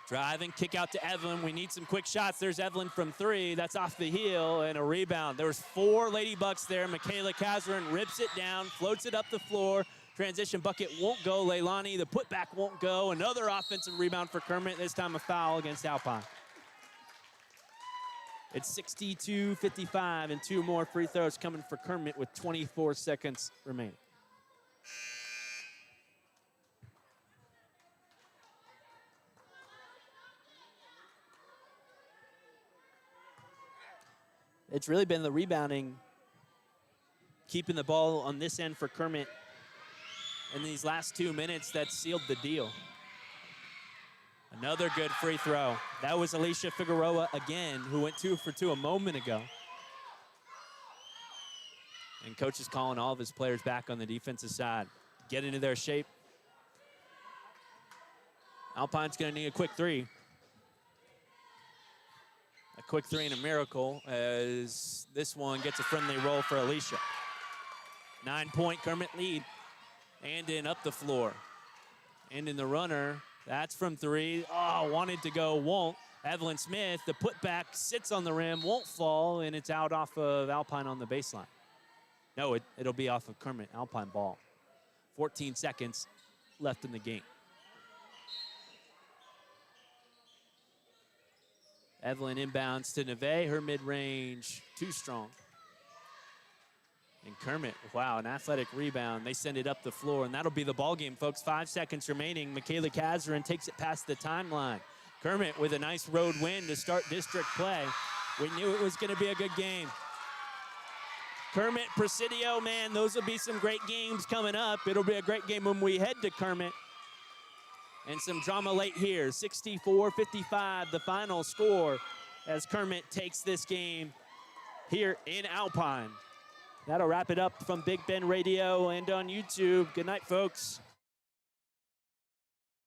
Driving, kick out to Evelyn. We need some quick shots. There's Evelyn from 3. That's off the heel and a rebound. There was 4 Ladybucks there. Michaela Kazarin rips it down, floats it up the floor. Transition bucket won't go. Leilani, the putback won't go. Another offensive rebound for Kermit. This time a foul against Alpine. It's 62-55 and 2 more free throws coming for Kermit with 24 seconds remaining. It's really been the rebounding, keeping the ball on this end for Kermit in these last 2 minutes that sealed the deal. Another good free throw. That was Alicia Figueroa again, who went 2 for 2 a moment ago. And coach is calling all of his players back on the defensive side. Get into their shape. Alpine's going to need a quick 3. A quick 3 and a miracle as this one gets a friendly roll for Alicia. 9-point Kermit lead. And in up the floor. And in the runner, that's from 3. Oh, wanted to go, won't. Evelyn Smith, the putback sits on the rim, won't fall, and it's out off of Alpine on the baseline. No, it'll be off of Kermit, Alpine ball. 14 seconds left in the game. Evelyn inbounds to Neve, her mid-range, too strong. And Kermit, wow, an athletic rebound. They send it up the floor, and that'll be the ball game, folks. 5 seconds remaining. Michaela Kazarin takes it past the timeline. Kermit with a nice road win to start district play. We knew it was going to be a good game. Kermit, Presidio, man, those will be some great games coming up. It'll be a great game when we head to Kermit. And some drama late here. 64-55, the final score as Kermit takes this game here in Alpine. That'll wrap it up from Big Ben Radio and on YouTube. Good night, folks.